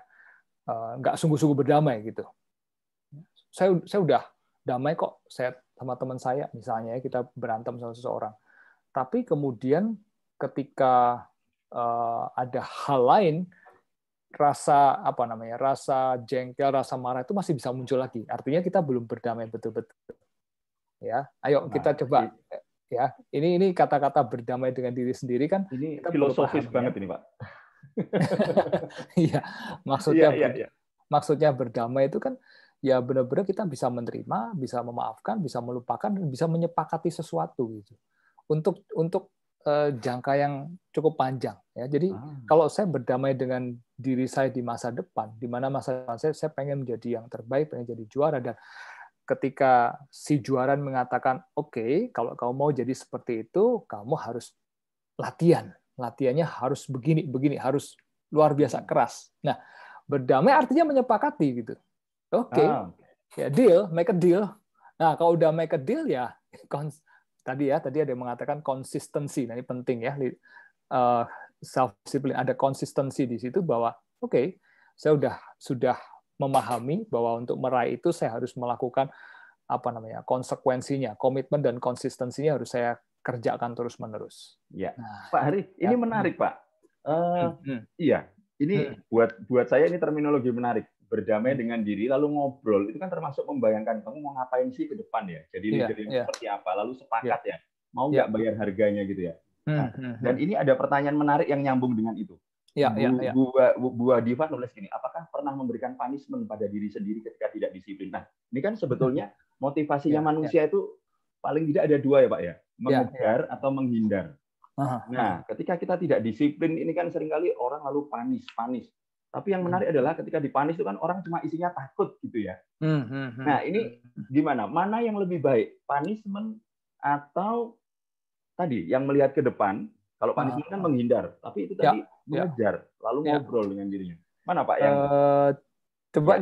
Speaker 2: nggak sungguh-sungguh berdamai gitu. Saya udah damai kok, saya sama teman saya misalnya, kita berantem sama seseorang, tapi kemudian ketika ada hal lain, rasa rasa jengkel, rasa marah itu masih bisa muncul lagi. Artinya kita belum berdamai betul-betul. Ya, ayo kita coba. Ya, ini kata-kata berdamai dengan diri sendiri kan.
Speaker 1: Ini
Speaker 2: kita
Speaker 1: filosofis banget ini Pak.
Speaker 2: Iya, maksudnya berdamai itu kan ya benar-benar kita bisa menerima, bisa memaafkan, bisa melupakan, bisa menyepakati sesuatu gitu. Untuk jangka yang cukup panjang ya. Jadi kalau saya berdamai dengan diri saya di masa depan, di mana masa depan saya pengen menjadi yang terbaik, pengen jadi juara, dan ketika si juaran mengatakan, oke, kalau kamu mau jadi seperti itu, kamu harus latihan. Latihannya harus begini, harus luar biasa keras. Nah, berdamai artinya menyepakati gitu. Oke, ya deal, make a deal. Nah, kalau udah make a deal ya tadi ada yang mengatakan konsistensi. Nah, ini penting ya. Self discipline, ada konsistensi di situ bahwa oke, saya sudah memahami bahwa untuk meraih itu saya harus melakukan konsekuensinya, komitmen dan konsistensinya harus saya kerjakan terus-menerus.
Speaker 1: Ya,
Speaker 2: Nah,
Speaker 1: Pak Hari, ini menarik, Pak. Iya, ini buat saya ini terminologi menarik. Berdamai dengan diri lalu ngobrol itu kan termasuk membayangkan kamu mau ngapain sih ke depan ya. Jadi leader yang seperti apa, lalu sepakat ya mau nggak bayar harganya gitu ya. Nah, dan ini ada pertanyaan menarik yang nyambung dengan itu. Bu Diva nulis gini, apakah pernah memberikan punishment pada diri sendiri ketika tidak disiplin? Nah, ini kan sebetulnya motivasinya manusia itu paling tidak ada dua ya Pak ya, mengejar atau menghindar. Nah, ketika kita tidak disiplin ini kan seringkali orang lalu panis. Tapi yang menarik adalah ketika dipanis itu kan orang cuma isinya takut gitu ya. Nah, ini gimana? Mana yang lebih baik? Punishment atau tadi yang melihat ke depan? Kalau punishment kan menghindar, tapi itu tadi mengejar, lalu ngobrol dengan dirinya. Mana Pak yang?
Speaker 2: Coba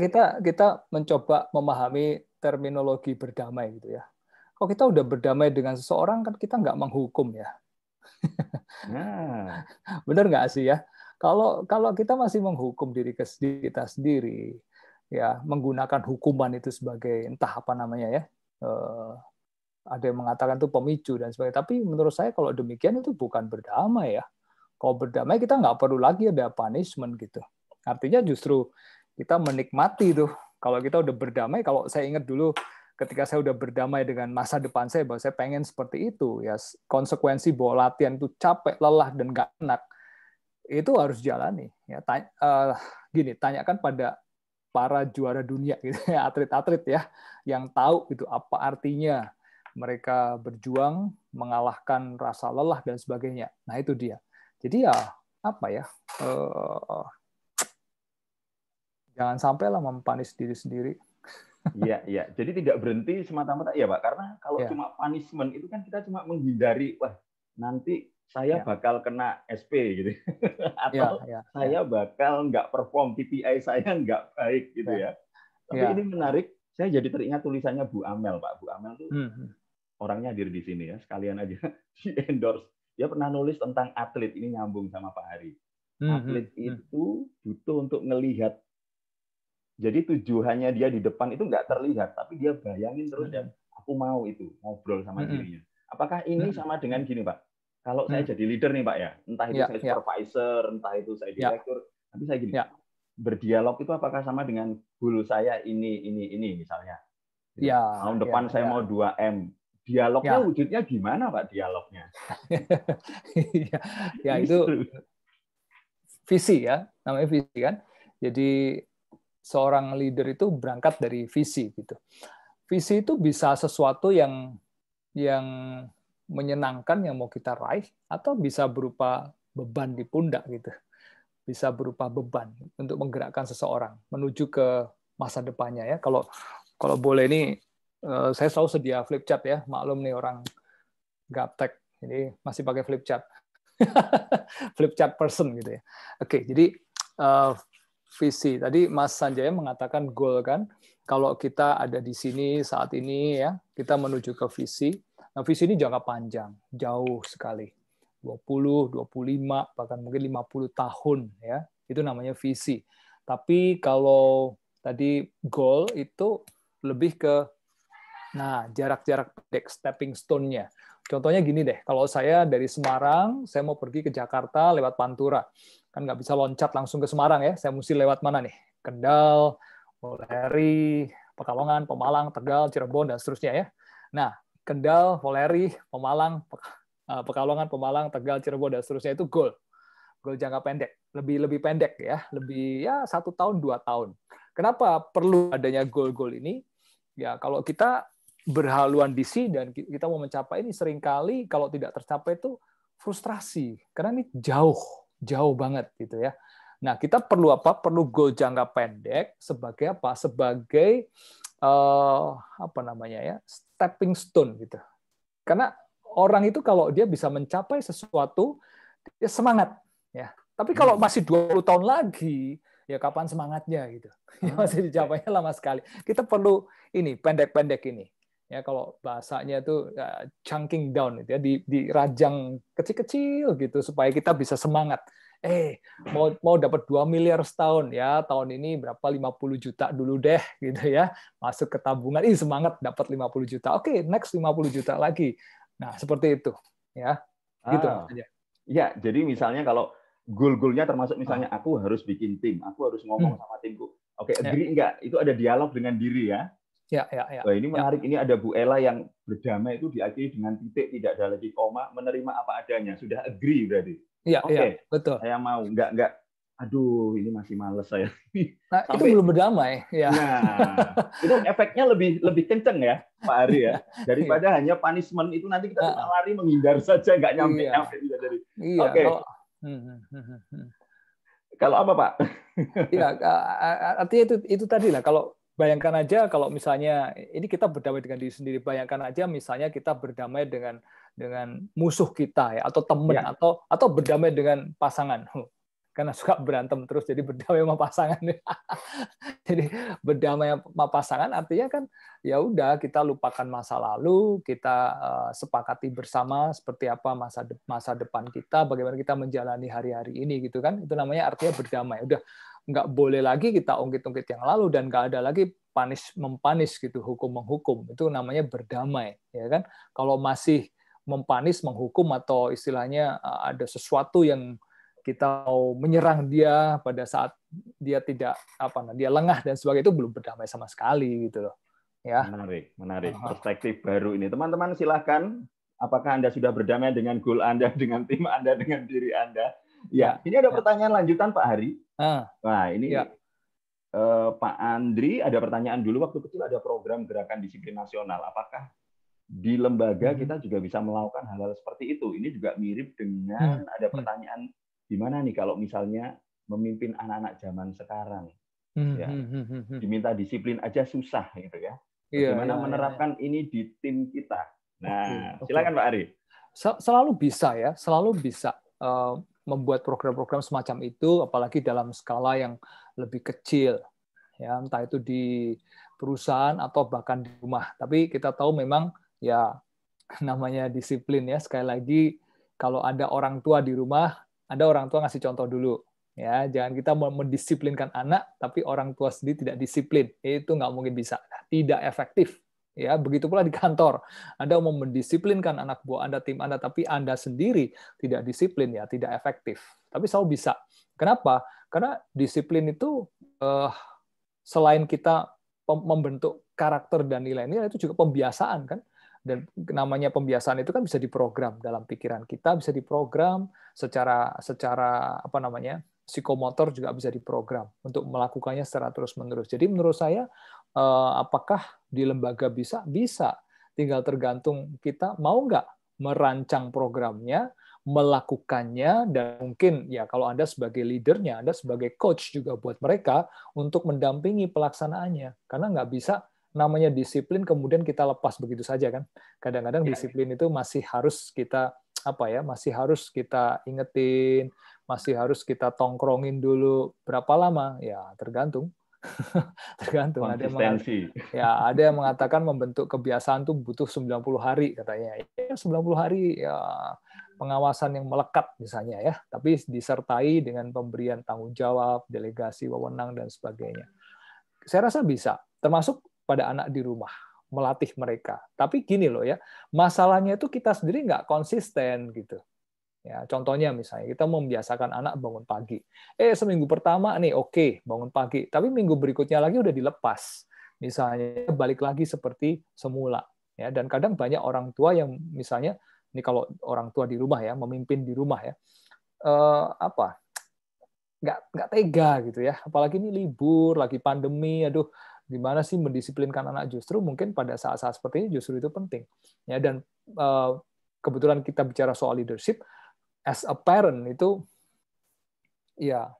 Speaker 2: kita mencoba memahami terminologi berdamai gitu ya. Kalau kita udah berdamai dengan seseorang kan kita nggak menghukum ya.
Speaker 1: Nah,
Speaker 2: benar nggak sih ya? Kalau kita masih menghukum diri kita sendiri, ya menggunakan hukuman itu sebagai entah apa namanya ya, ada yang mengatakan itu pemicu dan sebagainya. Tapi menurut saya kalau demikian itu bukan berdamai ya. Kalau berdamai kita nggak perlu lagi ada punishment gitu. Artinya justru kita menikmati tuh. Kalau kita udah berdamai, kalau saya ingat dulu ketika saya udah berdamai dengan masa depan saya bahwa saya pengen seperti itu ya, konsekuensi bahwa latihan itu capek, lelah dan nggak enak itu harus jalani ya. Tanyakan pada para juara dunia gitu ya, atlet-atlet ya yang tahu itu apa artinya mereka berjuang mengalahkan rasa lelah dan sebagainya. Nah itu dia. Jadi ya apa ya, jangan sampailah mempanis diri sendiri.
Speaker 1: Iya. Jadi tidak berhenti semata-mata ya Pak, karena kalau cuma punishment itu kan kita cuma menghindari, wah nanti saya bakal kena SP gitu, atau saya bakal nggak perform, KPI saya nggak baik gitu ya. Tapi ini menarik, saya jadi teringat tulisannya Bu Amel Pak. Bu Amel tuh orangnya hadir di sini ya, sekalian aja di endorse. Dia pernah nulis tentang atlet, ini nyambung sama Pak Hari. Atlet itu butuh untuk ngelihat. Jadi tujuannya dia di depan itu nggak terlihat, tapi dia bayangin terus dan aku mau itu, ngobrol sama dirinya. Apakah ini sama dengan gini Pak? Kalau saya jadi leader nih Pak ya, entah itu saya supervisor, entah itu saya direktur, tapi saya gini, berdialog itu apakah sama dengan goal saya ini misalnya? Tahun depan saya mau 2M. Dialognya wujudnya gimana Pak dialognya?
Speaker 2: Itu visi ya, namanya visi kan. Jadi seorang leader itu berangkat dari visi gitu. Visi itu bisa sesuatu yang menyenangkan yang mau kita raih, atau bisa berupa beban di pundak gitu. Bisa berupa beban untuk menggerakkan seseorang menuju ke masa depannya ya. Kalau boleh ini saya selalu sedia flip chart ya. Maklum nih orang gaptek ini masih pakai flip chart. Flip chart person gitu ya. Oke, jadi visi. Tadi Mas Sanjaya mengatakan goal kan. Kalau kita ada di sini saat ini ya, kita menuju ke visi. Nah, visi ini jangka panjang, jauh sekali. 20, 25, bahkan mungkin 50 tahun ya. Itu namanya visi. Tapi kalau tadi goal itu lebih ke jarak-jarak pendek, stepping stone-nya. Contohnya gini deh, kalau saya dari Semarang, saya mau pergi ke Jakarta lewat Pantura. Kan nggak bisa loncat langsung ke Semarang ya, saya mesti lewat mana nih? Kendal, Polri, Pekalongan, Pemalang, Tegal, Cirebon, dan seterusnya ya. Nah, Kendal, Polri, Pemalang, Pekalongan, Pemalang, Tegal, Cirebon, dan seterusnya itu goal jangka pendek, lebih pendek ya, lebih ya 1 tahun 2 tahun. Kenapa perlu adanya goal ini? Ya kalau kita berhaluan visi dan kita mau mencapai ini, seringkali kalau tidak tercapai itu frustrasi karena ini jauh banget gitu ya. Nah kita perlu apa? Perlu goal jangka pendek sebagai apa? Sebagai stepping stone gitu. Karena orang itu kalau dia bisa mencapai sesuatu, dia semangat ya. Tapi kalau masih 20 tahun lagi, ya kapan semangatnya gitu. Ya masih dicapainya lama sekali. Kita perlu ini pendek-pendek ini. Ya, kalau bahasanya itu chunking down itu ya, dirajang kecil-kecil gitu supaya kita bisa semangat. Mau dapat 2 miliar setahun ya, tahun ini berapa 50 juta dulu deh gitu ya. Masuk ke tabungan, semangat dapat 50 juta. Oke, next 50 juta lagi. Nah, seperti itu ya. Gitu maksudnya.
Speaker 1: Ya, jadi misalnya kalau goal-goalnya termasuk misalnya aku harus bikin tim, aku harus ngomong sama timku. Oke, agree enggak? Itu ada dialog dengan diri ya.
Speaker 2: Ya.
Speaker 1: Wah, ini menarik. Ini ada Bu Ella yang berdamai itu diakhiri dengan titik, tidak ada lagi koma, menerima apa adanya. Sudah agree berarti. Oke,
Speaker 2: betul.
Speaker 1: saya mau. Enggak. Aduh, ini masih males saya.
Speaker 2: Nah, itu belum berdamai. Ya.
Speaker 1: Nah, itu efeknya lebih kenceng ya, Pak Ari ya. Daripada hanya punishment itu nanti kita cuma lari menghindar saja, nggak nyampe-nyampe. Oke. Kalau apa, Pak?
Speaker 2: Ya, artinya itu tadi lah. Kalau bayangkan aja kalau misalnya ini kita berdamai dengan diri sendiri. Bayangkan aja misalnya kita berdamai dengan musuh kita ya, atau teman atau berdamai dengan pasangan. Karena suka berantem terus jadi berdamai sama pasangan. Jadi berdamai sama pasangan artinya kan ya udah kita lupakan masa lalu, kita sepakati bersama seperti apa masa depan kita, bagaimana kita menjalani hari-hari ini gitu kan. Itu namanya artinya berdamai. Udah nggak boleh lagi kita ungkit-ungkit yang lalu dan nggak ada lagi mempanis gitu, hukum menghukum. Itu namanya berdamai, ya kan? Kalau masih mempanis, menghukum atau istilahnya ada sesuatu yang kita mau menyerang dia pada saat dia tidak dia lengah dan sebagainya, itu belum berdamai sama sekali gitu loh. Ya.
Speaker 1: Menarik. Perspektif baru ini. Teman-teman silahkan, apakah Anda sudah berdamai dengan goal Anda, dengan tim Anda, dengan diri Anda? Ya, ini ada pertanyaan lanjutan Pak Hari. Nah, ini Pak Andri ada pertanyaan dulu, waktu kecil ada program gerakan disiplin nasional. Apakah di lembaga kita juga bisa melakukan hal-hal seperti itu? Ini juga mirip dengan ada pertanyaan gimana nih kalau misalnya memimpin anak-anak zaman sekarang, ya, diminta disiplin aja susah gitu ya. Bagaimana menerapkan ini di tim kita? Nah, silakan Pak Ari.
Speaker 2: Selalu bisa membuat program-program semacam itu, apalagi dalam skala yang lebih kecil, ya, entah itu di perusahaan atau bahkan di rumah. Tapi kita tahu memang ya namanya disiplin ya. Sekali lagi kalau ada orang tua di rumah, ada orang tua ngasih contoh dulu. Ya, jangan kita mendisiplinkan anak, tapi orang tua sendiri tidak disiplin. Itu nggak mungkin bisa. Tidak efektif. Ya, begitu pula di kantor. Anda mau mendisiplinkan anak buah Anda, tim Anda, tapi Anda sendiri tidak disiplin, ya tidak efektif. Tapi selalu bisa. Kenapa? Karena disiplin itu selain kita membentuk karakter dan nilai-nilai, itu juga pembiasaan kan. Dan namanya pembiasaan itu kan bisa diprogram dalam pikiran kita, bisa diprogram secara psikomotor juga bisa diprogram untuk melakukannya secara terus-menerus. Jadi menurut saya apakah di lembaga bisa? Bisa. Tinggal tergantung kita mau nggak merancang programnya, melakukannya, dan mungkin ya kalau Anda sebagai leadernya, Anda sebagai coach juga buat mereka untuk mendampingi pelaksanaannya. Karena nggak bisa namanya disiplin kemudian kita lepas begitu saja kan. Kadang-kadang disiplin itu masih harus kita masih harus kita ingetin, masih harus kita tongkrongin dulu. Berapa lama? Ya tergantung. Tergantung. Ada yang mengatakan membentuk kebiasaan tuh butuh 90 hari katanya. Ya 90 hari ya pengawasan yang melekat misalnya ya, tapi disertai dengan pemberian tanggung jawab, delegasi wewenang dan sebagainya. Saya rasa bisa, termasuk pada anak di rumah, melatih mereka. Tapi gini loh ya, masalahnya itu kita sendiri nggak konsisten gitu. Ya, contohnya misalnya kita membiasakan anak bangun pagi. Seminggu pertama nih oke, bangun pagi, tapi minggu berikutnya lagi udah dilepas. Misalnya balik lagi seperti semula. Ya, dan kadang banyak orang tua yang misalnya ini kalau orang tua di rumah ya, memimpin di rumah ya, nggak tega gitu ya. Apalagi ini libur, lagi pandemi, aduh gimana sih mendisiplinkan anak. Justru mungkin pada saat-saat seperti ini justru itu penting. Ya, dan kebetulan kita bicara soal leadership, as a parent itu ya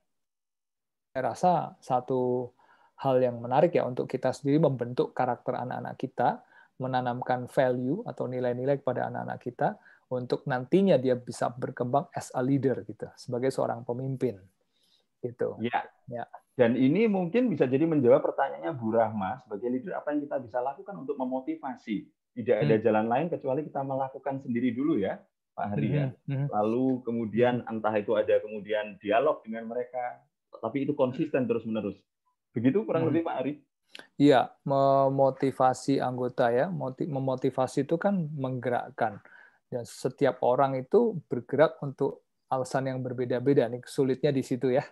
Speaker 2: saya rasa satu hal yang menarik ya untuk kita sendiri membentuk karakter anak-anak kita, menanamkan value atau nilai-nilai kepada anak-anak kita untuk nantinya dia bisa berkembang as a leader gitu, sebagai seorang pemimpin gitu.
Speaker 1: Ya. Dan ini mungkin bisa jadi menjawab pertanyaannya Bu Rahma, sebagai leader apa yang kita bisa lakukan untuk memotivasi. Tidak ada jalan lain kecuali kita melakukan sendiri dulu ya, Pak Hari ya. Lalu kemudian entah itu ada kemudian dialog dengan mereka, tapi itu konsisten terus-menerus. Begitu kurang lebih Pak Hari?
Speaker 2: Iya, memotivasi anggota ya. Memotivasi itu kan menggerakkan. Dan setiap orang itu bergerak untuk alasan yang berbeda-beda. Nih sulitnya di situ ya.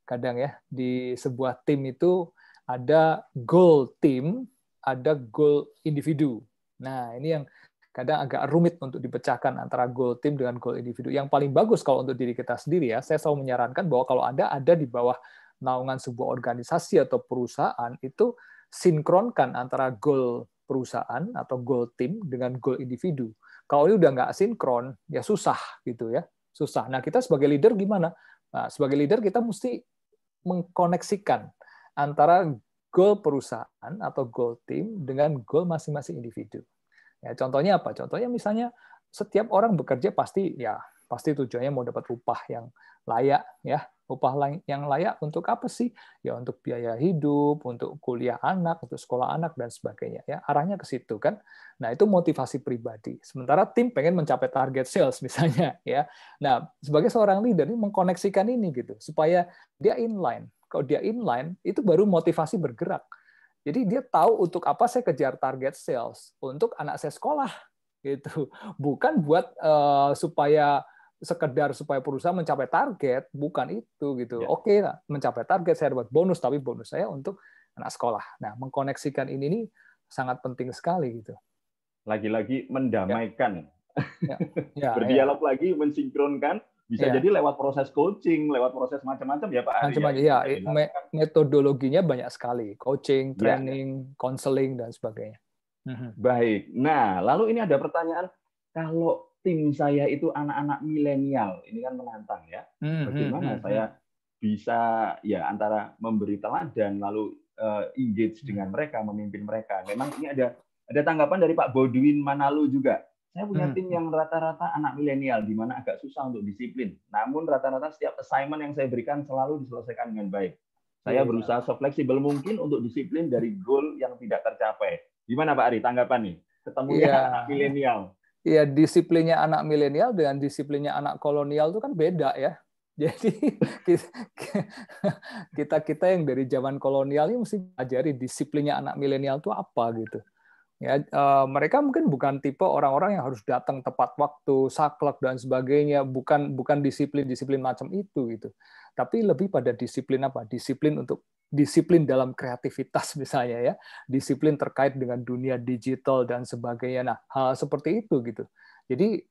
Speaker 2: Kadang ya, di sebuah tim itu ada goal tim, ada goal individu. Nah, ini yang kadang agak rumit untuk dipecahkan antara goal tim dengan goal individu. Yang paling bagus kalau untuk diri kita sendiri ya, saya selalu menyarankan bahwa kalau Anda ada di bawah naungan sebuah organisasi atau perusahaan, itu sinkronkan antara goal perusahaan atau goal tim dengan goal individu. Kalau ini udah nggak sinkron, ya susah gitu ya, susah. Nah, kita sebagai leader gimana? Nah, sebagai leader kita mesti mengkoneksikan antara goal perusahaan atau goal tim dengan goal masing-masing individu. Ya, contohnya apa? Contohnya misalnya setiap orang bekerja pasti tujuannya mau dapat upah yang layak ya. Upah yang layak untuk apa sih? Ya untuk biaya hidup, untuk kuliah anak, untuk sekolah anak dan sebagainya ya. Arahnya ke situ kan. Nah, itu motivasi pribadi. Sementara tim pengen mencapai target sales misalnya ya. Nah, sebagai seorang leader ini mengkoneksikan ini gitu supaya dia inline. Kalau dia inline itu baru motivasi bergerak. Jadi dia tahu untuk apa saya kejar target sales, untuk anak saya sekolah gitu. Bukan buat supaya perusahaan mencapai target, bukan itu gitu.
Speaker 1: Ya.
Speaker 2: Oke, mencapai target saya dapat bonus, tapi bonus saya untuk anak sekolah. Nah, mengkoneksikan ini nih sangat penting sekali gitu.
Speaker 1: Lagi-lagi mendamaikan.
Speaker 2: Ya,
Speaker 1: Berdialog lagi, mensinkronkan, bisa jadi lewat proses coaching, lewat proses macam-macam ya Pak Ari.
Speaker 2: Macam-macam ya, metodologinya banyak sekali, coaching, training, counseling dan sebagainya.
Speaker 1: Baik. Nah, lalu ini ada pertanyaan, kalau tim saya itu anak-anak milenial, ini kan menantang ya. Bagaimana saya bisa ya antara memberi teladan lalu engage dengan mereka, memimpin mereka. Memang ini ada tanggapan dari Pak Bodwin Manalu juga. Saya punya tim yang rata-rata anak milenial, di mana agak susah untuk disiplin. Namun rata-rata setiap assignment yang saya berikan selalu diselesaikan dengan baik. Saya berusaha se-fleksibel mungkin untuk disiplin dari goal yang tidak tercapai. Gimana Pak Ari, tanggapan nih? Ketemunya anak milenial.
Speaker 2: Iya, disiplinnya anak milenial dengan disiplinnya anak kolonial itu kan beda ya. Jadi kita yang dari zaman kolonial ini mesti pelajari disiplinnya anak milenial itu apa gitu. Ya, mereka mungkin bukan tipe orang-orang yang harus datang tepat waktu, saklek dan sebagainya, bukan disiplin macam itu gitu. Tapi lebih pada disiplin apa? Disiplin dalam kreativitas misalnya ya, disiplin terkait dengan dunia digital dan sebagainya. Nah, hal seperti itu gitu. Jadi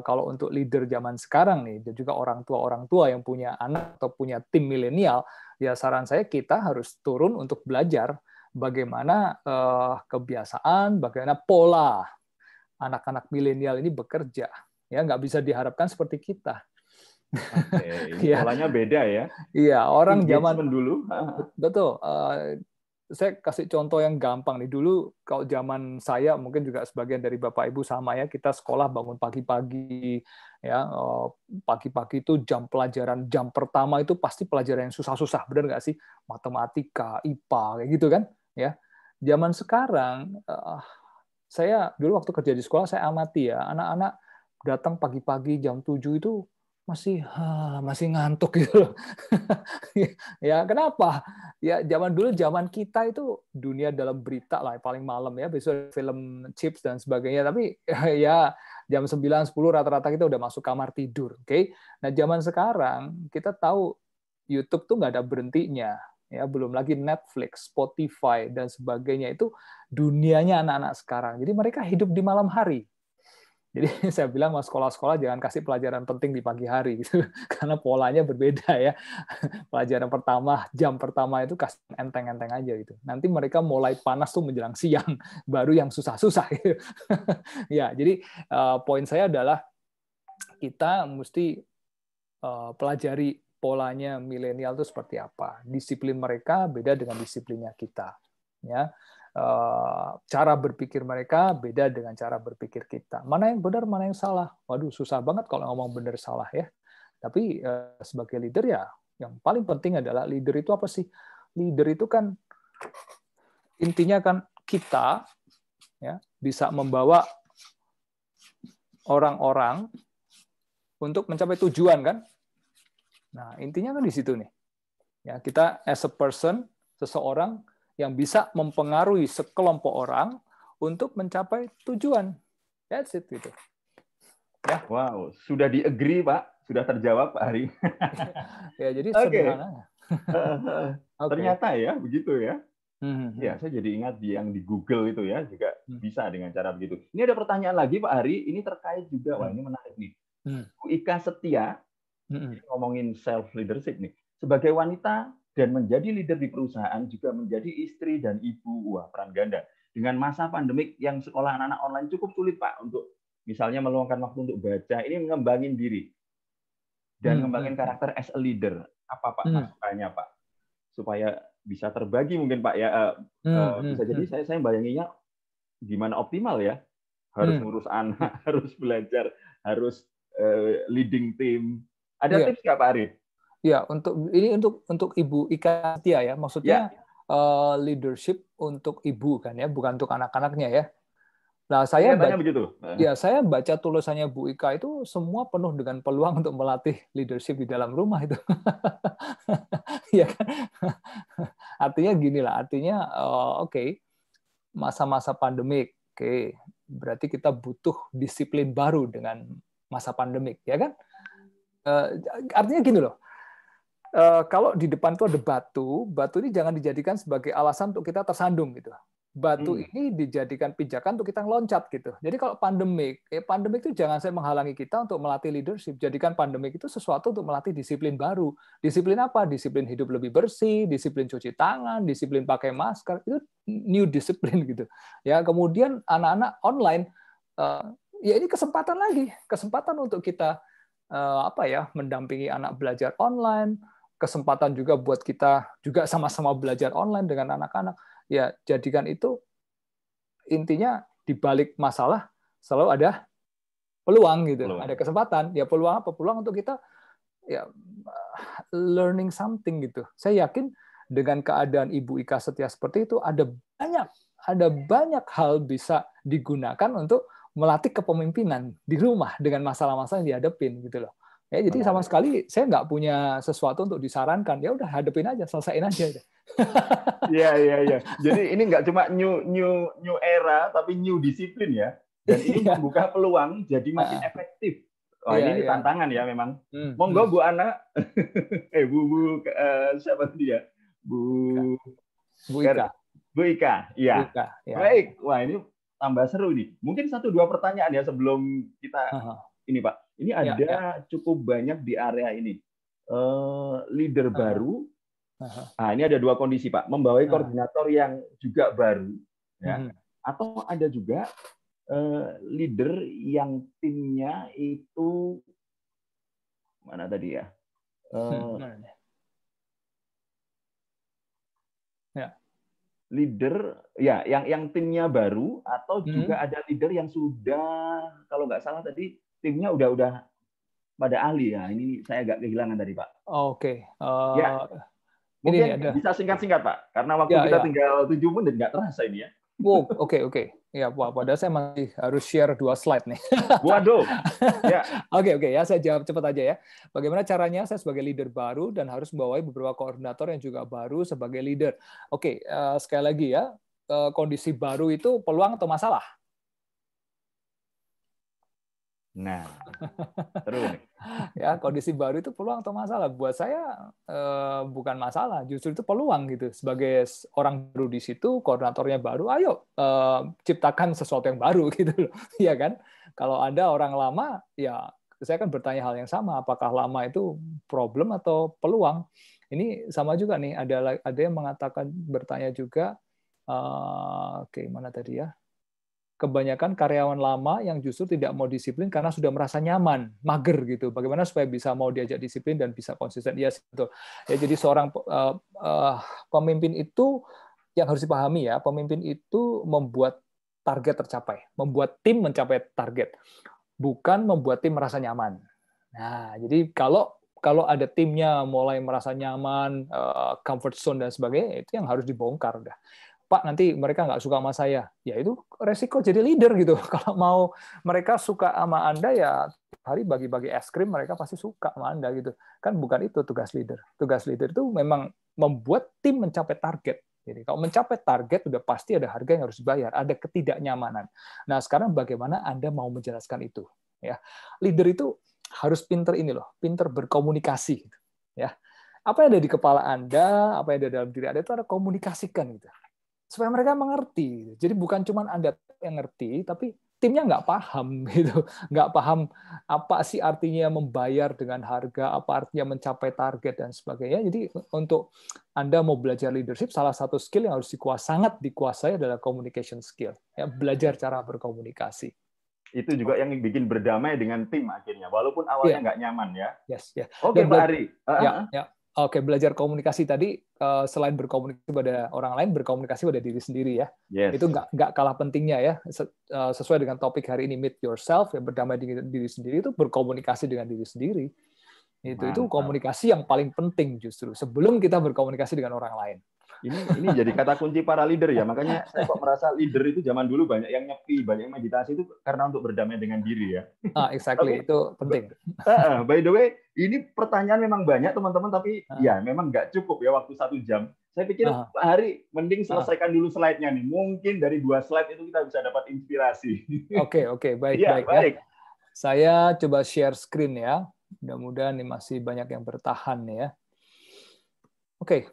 Speaker 2: kalau untuk leader zaman sekarang nih, dan juga orang tua yang punya anak atau punya tim milenial, ya saran saya kita harus turun untuk belajar bagaimana kebiasaan, bagaimana pola anak-anak milenial ini bekerja. Ya, nggak bisa diharapkan seperti kita.
Speaker 1: Oke, ini polanya beda ya.
Speaker 2: Iya, orang zaman
Speaker 1: dulu.
Speaker 2: Betul. Saya kasih contoh yang gampang nih. Dulu kalau zaman saya mungkin juga sebagian dari Bapak Ibu sama ya, kita sekolah bangun pagi-pagi ya. Pagi-pagi itu jam pelajaran jam pertama itu pasti pelajaran yang susah-susah, benar nggak sih? Matematika, IPA kayak gitu kan, ya. Zaman sekarang saya dulu waktu kerja di sekolah saya amati ya, anak-anak datang pagi-pagi jam 7 itu masih ngantuk gitu loh. Ya, kenapa? Ya, zaman kita itu dunia dalam berita lah paling malam ya, besok film chips dan sebagainya, tapi ya jam 9 10 rata-rata kita udah masuk kamar tidur, oke? Nah, zaman sekarang kita tahu YouTube tuh nggak ada berhentinya. Ya, belum lagi Netflix, Spotify dan sebagainya, itu dunianya anak-anak sekarang. Jadi mereka hidup di malam hari. Jadi saya bilang mas sekolah-sekolah jangan kasih pelajaran penting di pagi hari gitu, karena polanya berbeda ya. Pelajaran pertama, jam pertama itu kasih enteng-enteng aja gitu. Nanti mereka mulai panas tuh menjelang siang, baru yang susah-susah gitu. Ya, jadi poin saya adalah kita mesti pelajari polanya milenial itu seperti apa. Disiplin mereka beda dengan disiplinnya kita. Ya. Cara berpikir mereka beda dengan cara berpikir kita. Mana yang benar, mana yang salah. Waduh, susah banget kalau ngomong benar salah ya. Tapi sebagai leader ya, yang paling penting adalah leader itu apa sih? Leader itu kan intinya kan kita ya bisa membawa orang-orang untuk mencapai tujuan kan. Nah, intinya kan di situ nih. Ya, kita as a person, seseorang yang bisa mempengaruhi sekelompok orang untuk mencapai tujuan. That's it gitu.
Speaker 1: Ya. Wow, sudah di-agree Pak, sudah terjawab Pak Hari.
Speaker 2: Ya, jadi sederhana.
Speaker 1: Ternyata ya begitu ya. Ya, saya jadi ingat yang di Google itu ya juga bisa dengan cara begitu. Ini ada pertanyaan lagi Pak Hari, ini terkait juga, wah ini menarik nih. Bu Ika Setia ngomongin self leadership nih. Sebagai wanita dan menjadi leader di perusahaan juga menjadi istri dan ibu, wah peran ganda. Dengan masa pandemik yang sekolah anak-anak online cukup sulit Pak untuk misalnya meluangkan waktu untuk baca, ini mengembangin diri dan mengembangin karakter as a leader. Apa Pak masukannya Pak? Supaya bisa terbagi mungkin Pak ya, bisa jadi saya bayanginya gimana optimal ya, harus ngurus anak, harus belajar, harus leading team. Ada tips nggak Pak Arif?
Speaker 2: Ya, untuk Ibu Ika Setia ya, maksudnya leadership untuk ibu kan ya, bukan untuk anak-anaknya ya. Nah, saya baca tulisannya Bu Ika itu semua penuh dengan peluang untuk melatih leadership di dalam rumah itu. Ya kan? Artinya gini lah, artinya masa-masa pandemik, berarti kita butuh disiplin baru dengan masa pandemik, ya kan? Artinya gini loh, kalau di depan itu ada batu ini jangan dijadikan sebagai alasan untuk kita tersandung gitu. Batu ini dijadikan pijakan untuk kita ngeloncat gitu. Jadi kalau pandemik itu jangan sampai menghalangi kita untuk melatih leadership. Jadikan pandemik itu sesuatu untuk melatih disiplin baru. Disiplin apa? Disiplin hidup lebih bersih, disiplin cuci tangan, disiplin pakai masker. Itu new disiplin gitu. Ya, kemudian anak-anak online, ya ini kesempatan untuk kita mendampingi anak belajar online, kesempatan juga buat kita juga sama-sama belajar online dengan anak-anak. Ya, jadikan itu intinya di balik masalah selalu ada peluang gitu, ada kesempatan. Ya peluang apa? Peluang untuk kita ya learning something gitu. Saya yakin dengan keadaan Ibu Ika Setia seperti itu ada banyak hal bisa digunakan untuk melatih kepemimpinan di rumah dengan masalah-masalah yang dihadapin gitu loh. Ya, jadi sama sekali saya nggak punya sesuatu untuk disarankan. Ya udah hadepin aja, selesaiin aja.
Speaker 1: Iya. Jadi ini nggak cuma new era, tapi new disiplin ya. Dan ini membuka peluang jadi makin efektif. Wah, ini tantangan ya memang. Monggo Bu Ana, Bu siapa dia? Bu Ika. Bu Ika, iya. Baik, wah ini tambah seru nih. Mungkin 1-2 pertanyaan ya sebelum kita ini Pak. Ini ada cukup banyak di area ini. Leader baru. Nah, ini ada 2 kondisi Pak. Membawai koordinator yang juga baru, ya. Atau ada juga leader yang timnya itu mana tadi ya? Leader ya yang timnya baru atau juga ada leader yang sudah kalau nggak salah tadi timnya udah pada ahli ya. Ini saya agak kehilangan tadi Pak.
Speaker 2: Oke.
Speaker 1: Ya. Mungkin bisa singkat-singkat Pak, karena waktu kita tinggal 7 menit nggak terasa ini ya.
Speaker 2: Wow, oke. Ya, padahal saya masih harus share 2 slide nih.
Speaker 1: Waduh. Ya.
Speaker 2: Oke, ya saya jawab cepat aja ya. Bagaimana caranya saya sebagai leader baru dan harus membawahi beberapa koordinator yang juga baru sebagai leader. Oke, sekali lagi ya, kondisi baru itu peluang atau masalah?
Speaker 1: Nah, terus nih.
Speaker 2: Ya, kondisi baru itu peluang atau masalah? Buat saya bukan masalah, justru itu peluang gitu. Sebagai orang baru di situ, koordinatornya baru, ayo ciptakan sesuatu yang baru gitu loh, ya kan? Kalau ada orang lama, ya saya kan bertanya hal yang sama, apakah lama itu problem atau peluang? Ini sama juga nih, ada yang mengatakan bertanya juga, oke, mana tadi ya? Kebanyakan karyawan lama yang justru tidak mau disiplin karena sudah merasa nyaman, mager gitu. Bagaimana supaya bisa mau diajak disiplin dan bisa konsisten? Iya, betul. Ya, jadi seorang pemimpin itu yang harus dipahami ya, pemimpin itu membuat target tercapai, membuat tim mencapai target, bukan membuat tim merasa nyaman. Nah, jadi kalau kalau ada timnya mulai merasa nyaman, comfort zone dan sebagainya, itu yang harus dibongkar udah. Pak, nanti mereka nggak suka sama saya. Ya itu resiko jadi leader gitu. Kalau mau mereka suka sama Anda, ya hari bagi-bagi es krim, mereka pasti suka sama Anda gitu. Kan bukan itu tugas leader. Tugas leader itu memang membuat tim mencapai target. Jadi kalau mencapai target, udah pasti ada harga yang harus dibayar, ada ketidaknyamanan. Nah sekarang bagaimana Anda mau menjelaskan itu? Ya, leader itu harus pinter ini loh, pinter berkomunikasi. Ya, apa yang ada di kepala Anda, apa yang ada dalam diri Anda itu ada komunikasikan gitu, supaya mereka mengerti. Jadi bukan cuma Anda yang ngerti, tapi timnya nggak paham gitu, nggak paham apa sih artinya membayar dengan harga, apa artinya mencapai target dan sebagainya. Jadi untuk Anda mau belajar leadership, salah satu skill yang harus sangat dikuasai adalah communication skill. Ya, belajar cara berkomunikasi.
Speaker 1: Itu juga yang bikin berdamai dengan tim akhirnya, walaupun awalnya nggak nyaman ya.
Speaker 2: Yes, ya.
Speaker 1: Oke, Pak Ari.
Speaker 2: Ya. Oke, belajar komunikasi tadi, selain berkomunikasi pada orang lain, berkomunikasi pada diri sendiri ya. Yes. Itu nggak kalah pentingnya ya. Sesuai dengan topik hari ini, meet yourself, ya, berdamai dengan diri sendiri, itu berkomunikasi dengan diri sendiri. Itu komunikasi yang paling penting justru, sebelum kita berkomunikasi dengan orang lain.
Speaker 1: Ini jadi kata kunci para leader ya. Makanya saya kok merasa leader itu zaman dulu banyak yang nyepi, banyak yang meditasi itu karena untuk berdamai dengan diri ya.
Speaker 2: Exactly. Itu penting.
Speaker 1: By the way, ini pertanyaan memang banyak teman-teman, tapi ya memang nggak cukup ya waktu 1 jam. Saya pikir Pak Hari mending selesaikan dulu slide-nya nih. Mungkin dari 2 slide itu kita bisa dapat inspirasi.
Speaker 2: Oke, baik. Ya. Saya coba share screen ya. Mudah-mudahan ini masih banyak yang bertahan ya. Oke.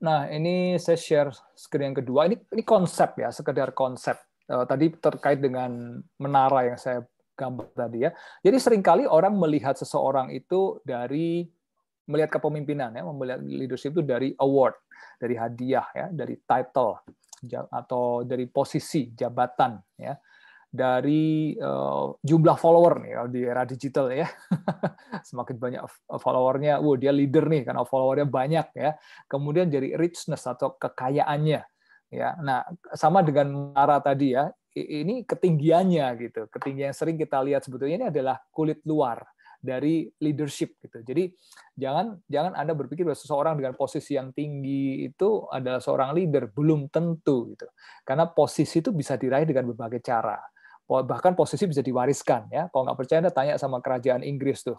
Speaker 2: Nah, ini saya share screen yang kedua. Ini konsep ya, sekedar konsep. Tadi terkait dengan menara yang saya gambar tadi ya. Jadi seringkali orang melihat seseorang itu dari melihat kepemimpinan ya, melihat leadership itu dari award, dari hadiah ya, dari title atau dari posisi jabatan ya. Dari jumlah follower nih di era digital ya. Semakin banyak followernya, dia leader nih karena followernya banyak ya. Kemudian dari richness atau kekayaannya ya. Nah, sama dengan menara tadi ya, ini ketinggiannya gitu. Ketinggian yang sering kita lihat sebetulnya ini adalah kulit luar dari leadership gitu. Jadi jangan Anda berpikir bahwa seseorang dengan posisi yang tinggi itu adalah seorang leader, belum tentu gitu. Karena posisi itu bisa diraih dengan berbagai cara. Bahkan posisi bisa diwariskan ya. Kalau nggak percaya, Anda tanya sama kerajaan Inggris tuh,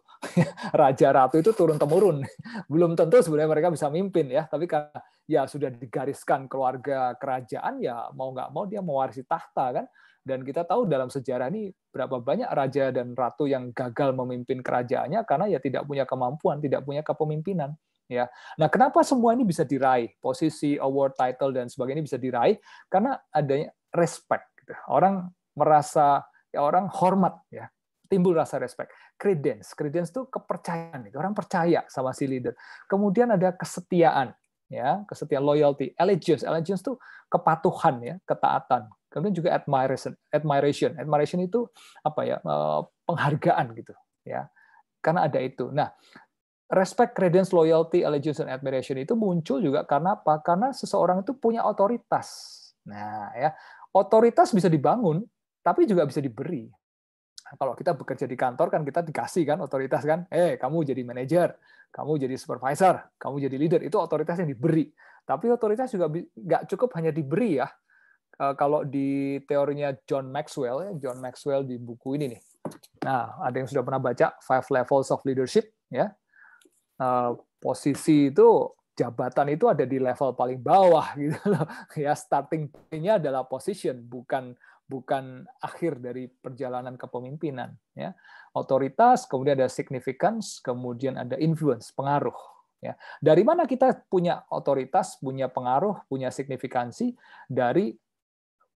Speaker 2: raja ratu itu turun temurun. Belum tentu sebenarnya mereka bisa mimpin ya, tapi karena ya sudah digariskan keluarga kerajaan, ya mau nggak mau dia mewarisi tahta kan. Dan kita tahu dalam sejarah ini berapa banyak raja dan ratu yang gagal memimpin kerajaannya karena ya tidak punya kemampuan, tidak punya kepemimpinan. Ya, nah kenapa semua ini bisa diraih? Posisi, award, title dan sebagainya bisa diraih karena adanya respect. Gitu. Orang merasa orang hormat ya, timbul rasa respect. Credence itu kepercayaan, itu orang percaya sama si leader. Kemudian ada kesetiaan ya, kesetiaan, loyalty. Allegiance itu kepatuhan ya, ketaatan. Kemudian juga admiration itu apa ya, penghargaan gitu ya, karena ada itu. Nah, respect, credence, loyalty, allegiance, dan admiration itu muncul juga karena apa? Karena seseorang itu punya otoritas. Nah ya, otoritas bisa dibangun tapi juga bisa diberi. Nah, kalau kita bekerja di kantor kan kita dikasih kan otoritas kan, kamu jadi manajer, kamu jadi supervisor, kamu jadi leader, itu otoritas yang diberi. Tapi otoritas juga nggak cukup hanya diberi ya. Kalau di teorinya John Maxwell di buku ini nih. Nah, ada yang sudah pernah baca 5 Levels of Leadership ya. Posisi itu, jabatan itu ada di level paling bawah gitu loh. Ya, starting point-nya adalah position, bukan akhir dari perjalanan kepemimpinan ya. Otoritas, kemudian ada significance, kemudian ada influence, pengaruh ya. Dari mana kita punya otoritas, punya pengaruh, punya signifikansi? Dari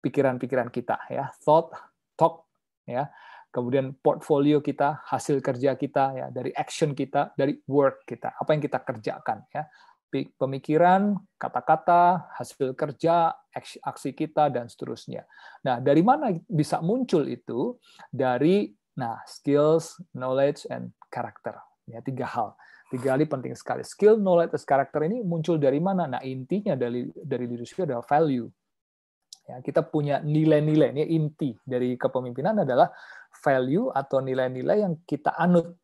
Speaker 2: pikiran-pikiran kita ya, talk ya. Kemudian portfolio kita, hasil kerja kita ya, dari action kita, dari work kita, apa yang kita kerjakan ya. Pemikiran, kata-kata, hasil kerja, aksi kita, dan seterusnya. Nah, dari mana bisa muncul itu? Dari skills, knowledge, and character. Ya, 3 hal. 3 hal ini penting sekali. Skill, knowledge, dan character ini muncul dari mana? Nah, intinya dari leadership adalah value. Ya, kita punya nilai-nilai. Ini inti dari kepemimpinan adalah value atau nilai-nilai yang kita anut.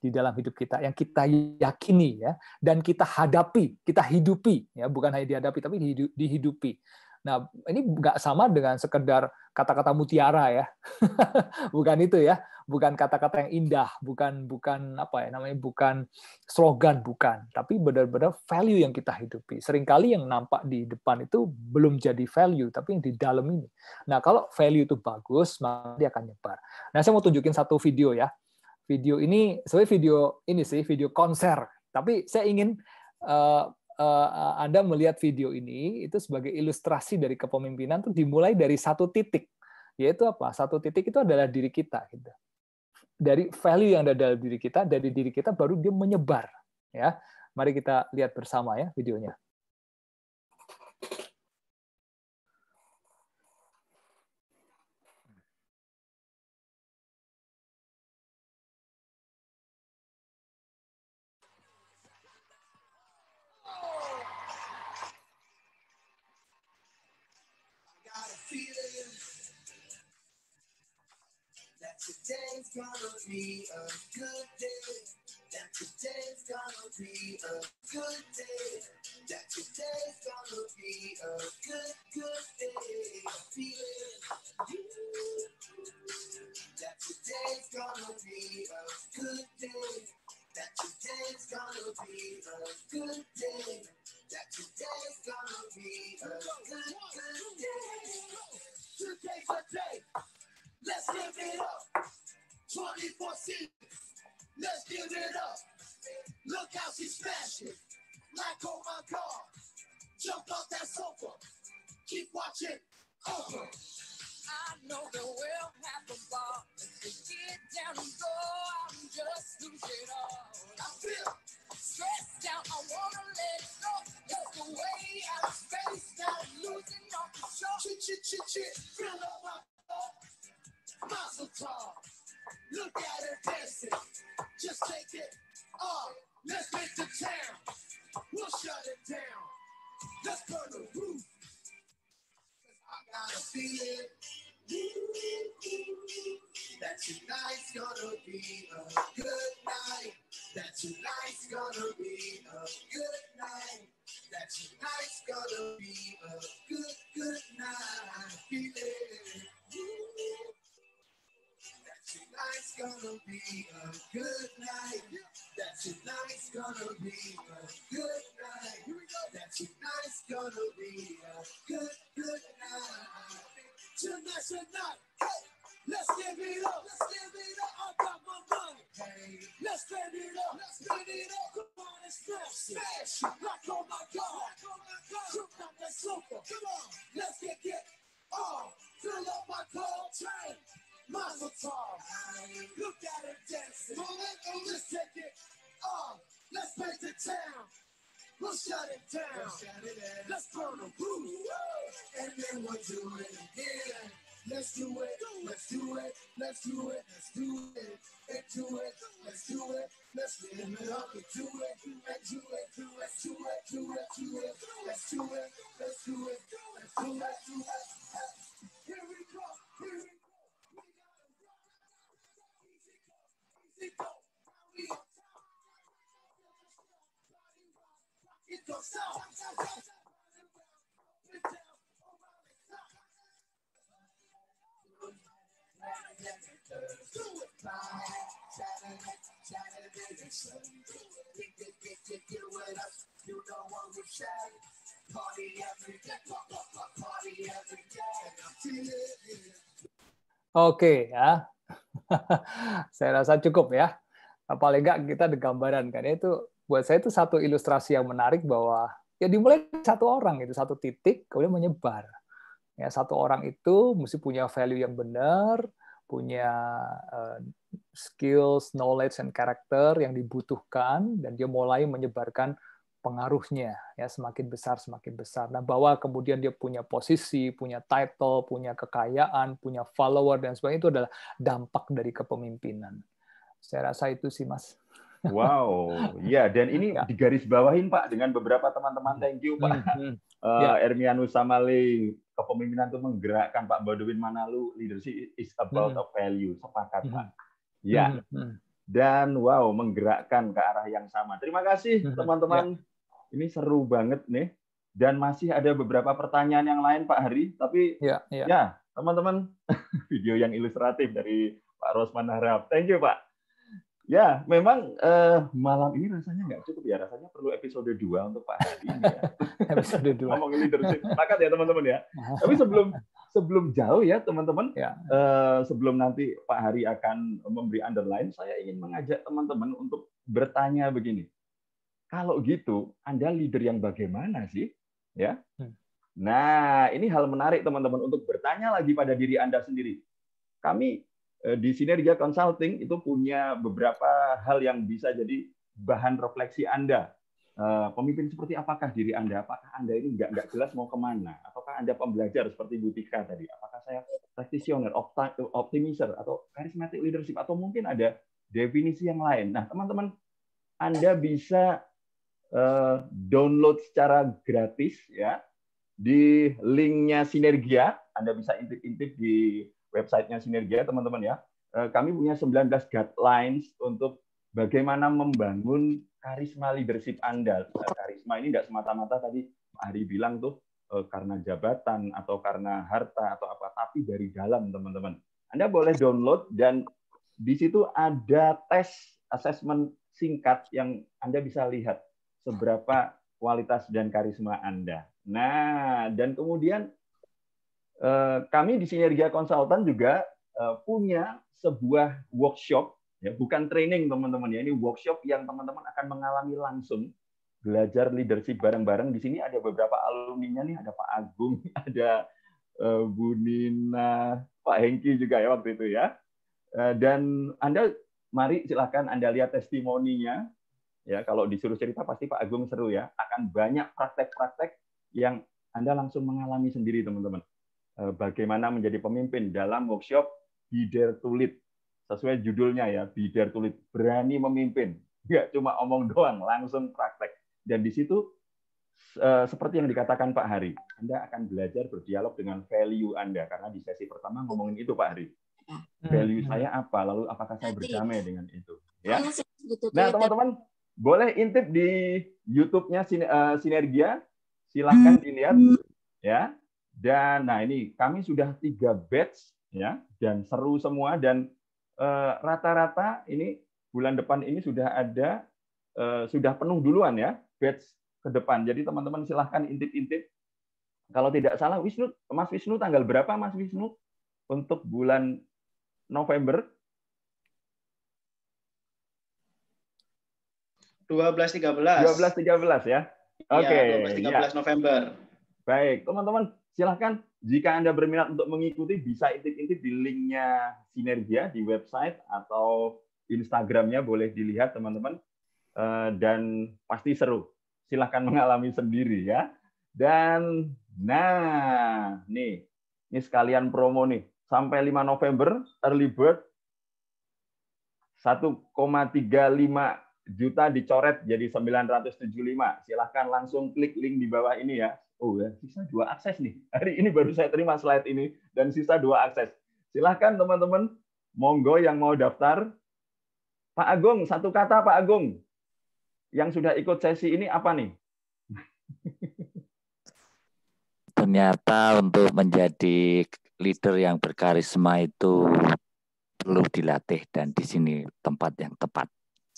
Speaker 2: di dalam hidup kita yang kita yakini ya, dan kita hadapi, kita hidupi ya, bukan hanya dihadapi tapi dihidupi. Nah, ini nggak sama dengan sekedar kata-kata mutiara ya. Bukan itu ya, bukan kata-kata yang indah, bukan apa ya namanya, bukan slogan, bukan, tapi benar-benar value yang kita hidupi. Seringkali yang nampak di depan itu belum jadi value, tapi yang di dalam ini. Nah, kalau value itu bagus, maka dia akan nyebar. Nah, saya mau tunjukin satu video ya. Video ini sebenarnya video konser, tapi saya ingin Anda melihat video ini itu sebagai ilustrasi dari kepemimpinan itu dimulai dari satu titik, yaitu apa? Satu titik itu adalah diri kita, gitu. Dari value yang ada dalam diri kita, dari diri kita baru dia menyebar. Ya, mari kita lihat bersama ya videonya.
Speaker 3: Today's gonna be a good day. That today's gonna be a good day. That today's gonna be a good day. I'm feeling that today's gonna be a good day. That today's gonna be a good day. That today's gonna be a good day. Today's a day. Let's give it up. 24/7. Let's give it up. Look how she smashed it. Like, oh my God. Jump off that sofa. Keep watching. Over. I know that we'll have a ball. If we get down and go, I'm just losing it all. I feel stressed out. I wanna let it go. It's the way out of space. Now I'm losing all control. Chit. Feel up my thought. Mazel tov. Look at her dancing. Just take it off. Let's make the town. We'll shut it down. Let's burn the roof. I got a feeling that tonight's gonna be a good night. That tonight's gonna be a good night. That tonight's gonna be a good night. Feeling. Tonight's gonna be a good night. That tonight's gonna be a good night. That tonight's gonna be a good night. Tonight's a night. Hey, let's give it up. I got my money. Hey, let's spend it up. Come on and smash it. Like, oh my God. Jump off that sofa. Come on, let's get on. Fill up my cold train. Mazel tov. Look at her dancing. Just take it off. Let's make the town. We'll shut it down. Let's burn the roof. And then we'll do it again. Let's do it. Let's do it. Let's do it. Let's do it. And do it. Let's do it. Let's live it up and do it. And do it. Let's do it. Do it. Do it. Let's do it. Let's do it. Let's do it. Here we go. Here we go.
Speaker 2: Oke ya, saya rasa cukup ya. Paling nggak kita ada gambaran kan. Itu buat saya itu satu ilustrasi yang menarik bahwa ya dimulai satu orang itu satu titik kemudian menyebar. Ya satu orang itu mesti punya value yang benar, punya skills, knowledge, and character yang dibutuhkan dan dia mulai menyebarkan pengaruhnya ya semakin besar. Nah, bahwa kemudian dia punya posisi, punya title, punya kekayaan, punya follower dan sebagainya itu adalah dampak dari kepemimpinan. Saya rasa itu sih, Mas.
Speaker 1: Wow, ya dan ini ya. Digarisbawahin Pak dengan beberapa teman-teman. Thank you Pak. Ermianus Samale, kepemimpinan itu menggerakkan. Pak Badowin Manalu, leadership is about a value. Sepakat Pak. Ya. dan wow, menggerakkan ke arah yang sama. Terima kasih teman-teman. Ini seru banget nih. Dan masih ada beberapa pertanyaan yang lain Pak Hari, tapi ya teman-teman, video yang ilustratif dari Pak Rosman Harap. Thank you Pak. Ya, memang malam ini rasanya nggak cukup ya. Rasanya perlu episode 2 untuk Pak Hari ini ya.
Speaker 2: Episode 2.
Speaker 1: Ngomongin leadership. Sepakat ya teman-teman ya. Tapi sebelum jauh ya teman-teman, sebelum nanti Pak Hari akan memberi underline, saya ingin mengajak teman-teman untuk bertanya begini. Kalau gitu, Anda leader yang bagaimana sih? Ya. Nah, ini hal menarik teman-teman untuk bertanya lagi pada diri Anda sendiri. Kami di Sinergia Consulting itu punya beberapa hal yang bisa jadi bahan refleksi Anda. Pemimpin seperti apakah diri Anda? Apakah Anda ini nggak jelas mau kemana? Ataukah Anda pembelajar seperti Bu Tika tadi? Apakah saya practitioner, optimizer, atau charismatic leadership? Atau mungkin ada definisi yang lain? Nah, teman-teman, Anda bisa download secara gratis ya di linknya Sinergia. Anda bisa intip-intip di websitenya Sinergia, teman-teman ya. Kami punya 19 guidelines untuk bagaimana membangun karisma leadership Anda. Karisma ini tidak semata-mata tadi Pak Hari bilang tuh karena jabatan atau karena harta atau apa, tapi dari dalam, teman-teman. Anda boleh download dan di situ ada tes assessment singkat yang Anda bisa lihat seberapa kualitas dan karisma Anda. Nah, dan kemudian kami di Sinergia Konsultan juga punya sebuah workshop, ya, bukan training teman-teman ya, ini workshop yang teman-teman akan mengalami langsung belajar leadership bareng-bareng. Di sini ada beberapa alumninya nih, ada Pak Agung, ada Bu Nina, Pak Hengki juga ya waktu itu ya. Dan Anda, mari silakan Anda lihat testimoninya. Ya, kalau disuruh cerita pasti Pak Agung seru ya. Akan banyak praktek-praktek yang Anda langsung mengalami sendiri, teman-teman. Bagaimana menjadi pemimpin dalam workshop Be Dare to Lead. Sesuai judulnya ya, Be Dare to Lead. Berani memimpin. Nggak cuma omong doang, langsung praktek. Dan di situ, seperti yang dikatakan Pak Hari, Anda akan belajar berdialog dengan value Anda. Karena di sesi pertama ngomongin itu Pak Hari. Value saya apa? Lalu apakah saya berdamai dengan itu? Ya. Nah, teman-teman, boleh intip di YouTube-nya Sinergia, silahkan dilihat ya. Dan nah ini kami sudah 3 batch ya, dan seru semua, dan rata-rata ini bulan depan ini sudah ada sudah penuh duluan ya batch ke depan. Jadi teman-teman silahkan intip-intip. Kalau tidak salah Mas Wisnu tanggal berapa Mas Wisnu untuk bulan November? 12-13 ya. Oke.
Speaker 4: Ya, 12-13 November.
Speaker 1: Baik, teman-teman, silahkan jika Anda berminat untuk mengikuti bisa intip-intip di linknya Sinergia di website atau Instagramnya, boleh dilihat teman-teman, dan pasti seru. Silahkan mengalami sendiri ya. Dan nah, ini sekalian promo nih, sampai 5 November early bird 1,35 juta dicoret jadi 975. Silahkan langsung klik link di bawah ini ya. Oh ya, sisa 2 akses nih. Hari ini baru saya terima slide ini dan sisa 2 akses. Silahkan teman-teman, monggo yang mau daftar. Pak Agung, satu kata Pak Agung. Yang sudah ikut sesi ini apa nih?
Speaker 5: Ternyata untuk menjadi leader yang berkarisma itu perlu dilatih, dan di sini tempat yang tepat.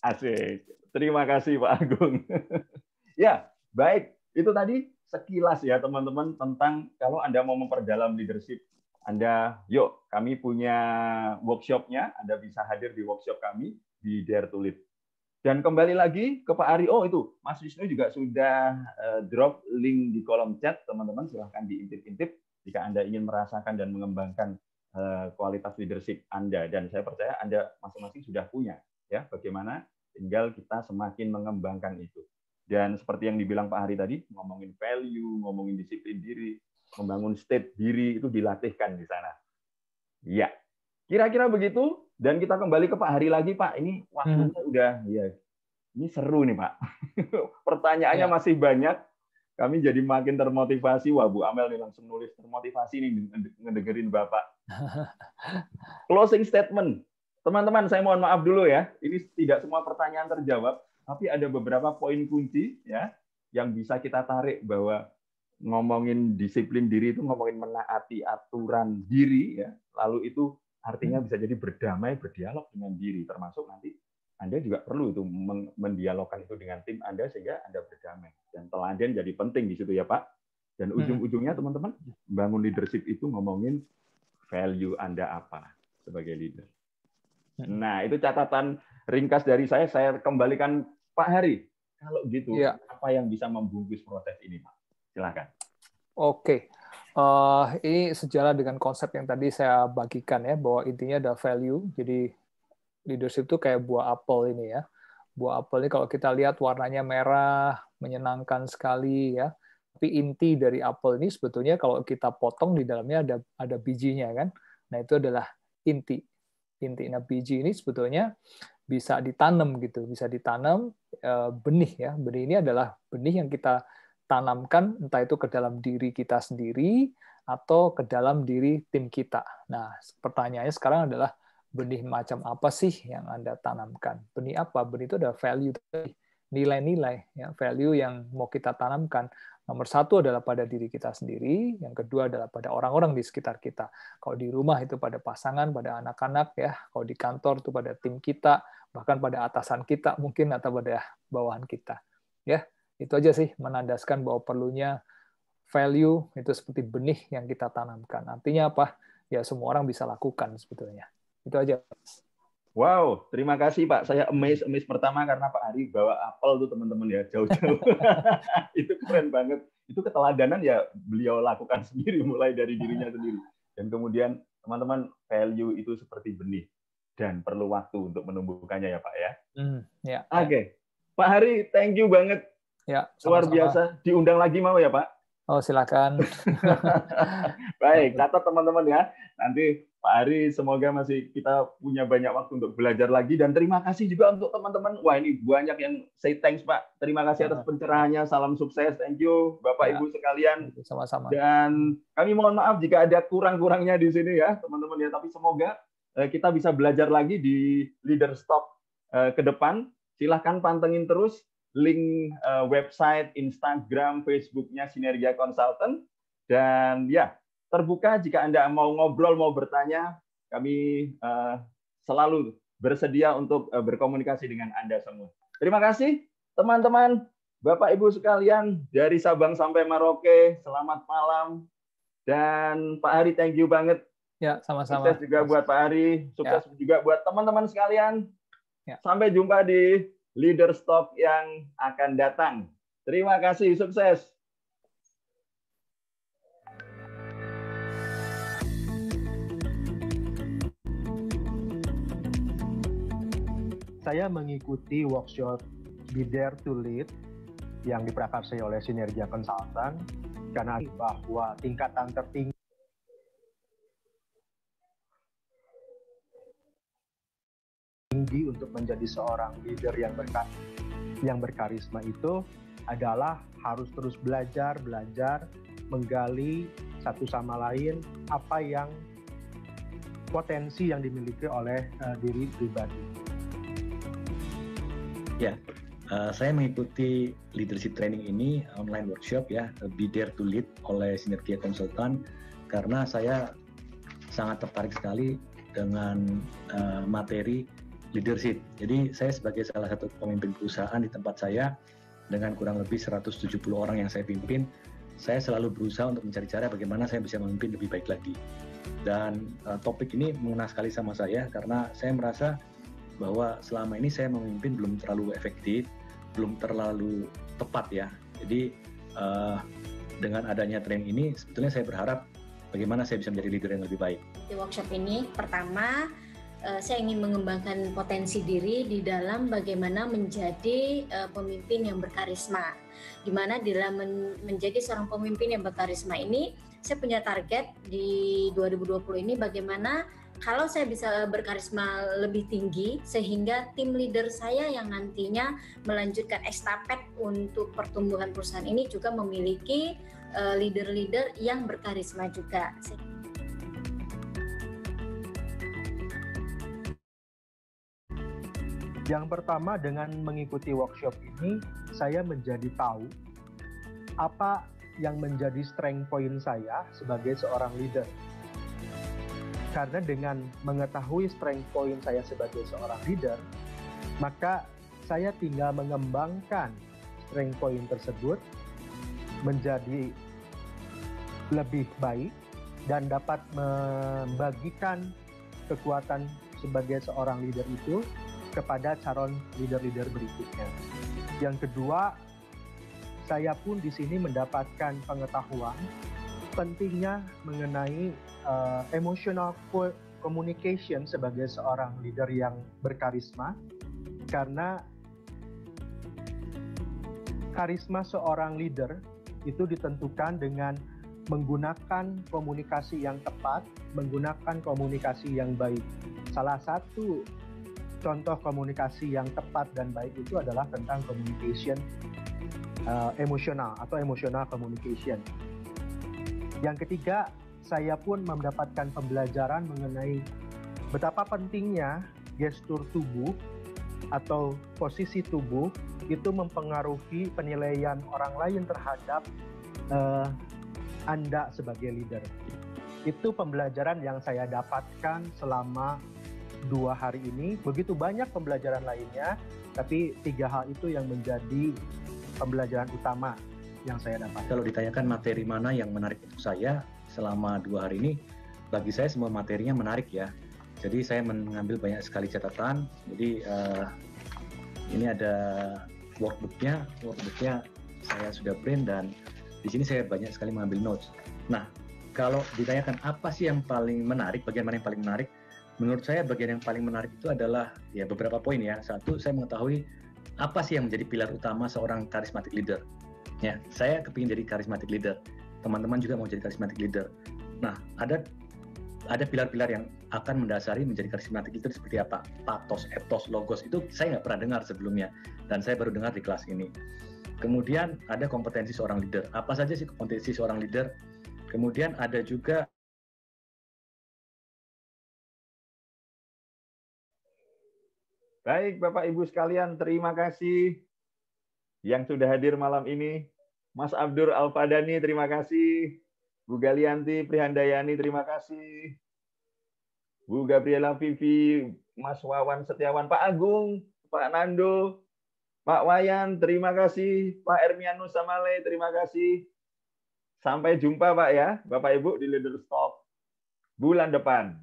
Speaker 1: Asik. Terima kasih Pak Agung. Ya, baik. Itu tadi sekilas ya teman-teman tentang kalau Anda mau memperdalam leadership Anda, yuk kami punya workshop-nya. Anda bisa hadir di workshop kami di Dare to Lead. Dan kembali lagi ke Pak Ari. Oh itu, Mas Wisnu juga sudah drop link di kolom chat. Teman-teman silahkan diintip-intip jika Anda ingin merasakan dan mengembangkan kualitas leadership Anda. Dan saya percaya Anda masing-masing sudah punya. Ya, bagaimana tinggal kita semakin mengembangkan itu. Dan seperti yang dibilang Pak Hari tadi, ngomongin value, ngomongin disiplin diri, membangun state diri, itu dilatihkan di sana. Ya, kira-kira begitu. Dan kita kembali ke Pak Hari lagi, Pak. Ini waktunya udah, ya, ini seru nih, Pak. Pertanyaannya masih banyak. Kami jadi makin termotivasi. Wah, Bu Amel nih langsung nulis termotivasi nih ngedengerin Bapak. Closing statement. teman-teman, saya mohon maaf dulu ya. Ini tidak semua pertanyaan terjawab, tapi ada beberapa poin kunci ya yang bisa kita tarik bahwa ngomongin disiplin diri itu ngomongin menaati aturan diri ya. Lalu itu artinya bisa jadi berdamai, berdialog dengan diri, termasuk nanti Anda juga perlu itu mendialogkan itu dengan tim Anda sehingga Anda berdamai. Dan teladan jadi penting di situ ya Pak. Dan ujung-ujungnya teman-teman, bangun leadership itu ngomongin value Anda apa sebagai leader. Nah, itu catatan ringkas dari saya kembalikan Pak Hari. Kalau gitu, apa yang bisa membungkus proses ini, Pak? Silakan.
Speaker 2: Oke. Ini sejalan dengan konsep yang tadi saya bagikan ya, bahwa intinya ada value. Jadi leadership itu kayak buah apel ini ya. Buah apel ini kalau kita lihat warnanya merah, menyenangkan sekali ya. Tapi inti dari apel ini sebetulnya kalau kita potong di dalamnya ada bijinya kan. Nah, itu adalah inti. Nah, biji ini sebetulnya bisa ditanam gitu, bisa ditanam benih ya. Benih ini adalah benih yang kita tanamkan entah itu ke dalam diri kita sendiri atau ke dalam diri tim kita. Nah, pertanyaannya sekarang adalah benih macam apa sih yang Anda tanamkan? Benih apa? Benih itu adalah value, nilai-nilai, ya, value yang mau kita tanamkan. Nomor satu adalah pada diri kita sendiri, yang kedua adalah pada orang-orang di sekitar kita. Kalau di rumah itu pada pasangan, pada anak-anak, ya. Kalau di kantor itu pada tim kita, bahkan pada atasan kita mungkin atau pada bawahan kita. Ya, itu aja sih menandaskan bahwa perlunya value itu seperti benih yang kita tanamkan. Artinya apa? Ya semua orang bisa lakukan sebetulnya. Itu aja.
Speaker 1: Wow, terima kasih Pak. Saya amazed pertama karena Pak Hari bawa apel tuh teman-teman ya, jauh-jauh. Itu keren banget. Itu keteladanan ya beliau lakukan sendiri, mulai dari dirinya sendiri. Dan kemudian teman-teman, value itu seperti benih dan perlu waktu untuk menumbuhkannya ya Pak ya.
Speaker 2: Ya.
Speaker 1: Oke. Pak Hari, thank you banget.
Speaker 2: Ya,
Speaker 1: luar biasa. Diundang lagi mau ya Pak?
Speaker 2: Oh, silakan.
Speaker 1: Baik, catat teman-teman ya. Nanti Pak Hari, semoga masih kita punya banyak waktu untuk belajar lagi. Dan terima kasih juga untuk teman-teman. Wah, ini banyak yang say thanks, Pak. Terima kasih atas pencerahannya. Salam sukses. Thank you, Bapak, Ibu sekalian.
Speaker 2: Sama-sama.
Speaker 1: Dan kami mohon maaf jika ada kurang-kurangnya di sini ya, teman-teman ya. Tapi semoga kita bisa belajar lagi di Leaders Talk ke depan. Silahkan pantengin terus link website, Instagram, Facebook-nya Sinergia Consultant. Dan ya, terbuka jika Anda mau ngobrol, mau bertanya, kami selalu bersedia untuk berkomunikasi dengan Anda semua. Terima kasih teman-teman, Bapak Ibu sekalian, dari Sabang sampai Merauke, selamat malam. Dan Pak Hari, thank you banget.
Speaker 2: Ya, sama-sama.
Speaker 1: Sukses juga buat Pak Hari, sukses juga buat teman-teman sekalian.
Speaker 2: Ya.
Speaker 1: Sampai jumpa di Leaders Talk yang akan datang. Terima kasih, sukses.
Speaker 4: Saya mengikuti workshop Be Dare to Lead yang diprakarsai oleh Sinergia Consultant karena bahwa tingkatan tertinggi untuk menjadi seorang leader yang berkarisma itu adalah harus terus belajar, menggali satu sama lain apa yang potensi yang dimiliki oleh diri pribadi.
Speaker 6: Ya, saya mengikuti leadership training ini online workshop ya, Be Dare to Lead oleh Sinergia Consultant karena saya sangat tertarik sekali dengan materi leadership. Jadi saya sebagai salah satu pemimpin perusahaan di tempat saya dengan kurang lebih 170 orang yang saya pimpin, saya selalu berusaha untuk mencari cara bagaimana saya bisa memimpin lebih baik lagi. Dan topik ini mengena sekali sama saya karena saya merasa bahwa selama ini saya memimpin belum terlalu efektif, belum terlalu tepat ya. Jadi dengan adanya training ini sebetulnya saya berharap bagaimana saya bisa menjadi leader yang lebih baik.
Speaker 7: Di workshop ini pertama saya ingin mengembangkan potensi diri di dalam bagaimana menjadi pemimpin yang berkarisma. Di mana dalam menjadi seorang pemimpin yang berkarisma ini, saya punya target di 2020 ini bagaimana kalau saya bisa berkarisma lebih tinggi sehingga tim leader saya yang nantinya melanjutkan estafet untuk pertumbuhan perusahaan ini juga memiliki leader-leader yang berkarisma juga.
Speaker 4: Yang pertama, dengan mengikuti workshop ini, saya menjadi tahu apa yang menjadi strength point saya sebagai seorang leader. Karena dengan mengetahui strength point saya sebagai seorang leader, maka saya tinggal mengembangkan strength point tersebut menjadi lebih baik dan dapat membagikan kekuatan sebagai seorang leader itu kepada calon leader-leader berikutnya. Yang kedua, saya pun di sini mendapatkan pengetahuan pentingnya mengenai emotional communication sebagai seorang leader yang berkarisma, karena karisma seorang leader itu ditentukan dengan menggunakan komunikasi yang tepat, menggunakan komunikasi yang baik. Salah satu contoh komunikasi yang tepat dan baik itu adalah tentang communication emosional atau emotional communication. Yang ketiga, saya pun mendapatkan pembelajaran mengenai betapa pentingnya gestur tubuh atau posisi tubuh itu mempengaruhi penilaian orang lain terhadap Anda sebagai leader. Itu pembelajaran yang saya dapatkan selama 2 hari ini. Begitu banyak pembelajaran lainnya, tapi 3 hal itu yang menjadi pembelajaran utama yang saya dapat.
Speaker 6: Kalau ditanyakan materi mana yang menarik untuk saya selama 2 hari ini, bagi saya semua materinya menarik ya. Jadi saya mengambil banyak sekali catatan. Jadi ini ada workbooknya saya sudah print dan di sini saya banyak sekali mengambil notes. Nah, kalau ditanyakan apa sih yang paling menarik, bagian mana yang paling menarik? Menurut saya bagian yang paling menarik itu adalah ya beberapa poin ya. Satu, saya mengetahui apa sih yang menjadi pilar utama seorang charismatic leader. Ya, saya kepingin jadi charismatic leader. Teman-teman juga mau jadi charismatic leader. Nah, ada pilar-pilar yang akan mendasari menjadi charismatic leader seperti apa? Pathos, ethos, logos itu saya nggak pernah dengar sebelumnya dan saya baru dengar di kelas ini. Kemudian ada kompetensi seorang leader. Apa saja sih kompetensi seorang leader? Kemudian ada juga
Speaker 1: baik, Bapak Ibu sekalian, terima kasih yang sudah hadir malam ini. Mas Abdur Alfadani, terima kasih. Bu Galianti Prihandayani, terima kasih. Bu Gabriela Vivi, Mas Wawan Setiawan, Pak Agung, Pak Nando, Pak Wayan, terima kasih. Pak Ermianus Samale, terima kasih. Sampai jumpa Pak ya, Bapak Ibu di Leaders Talk bulan depan.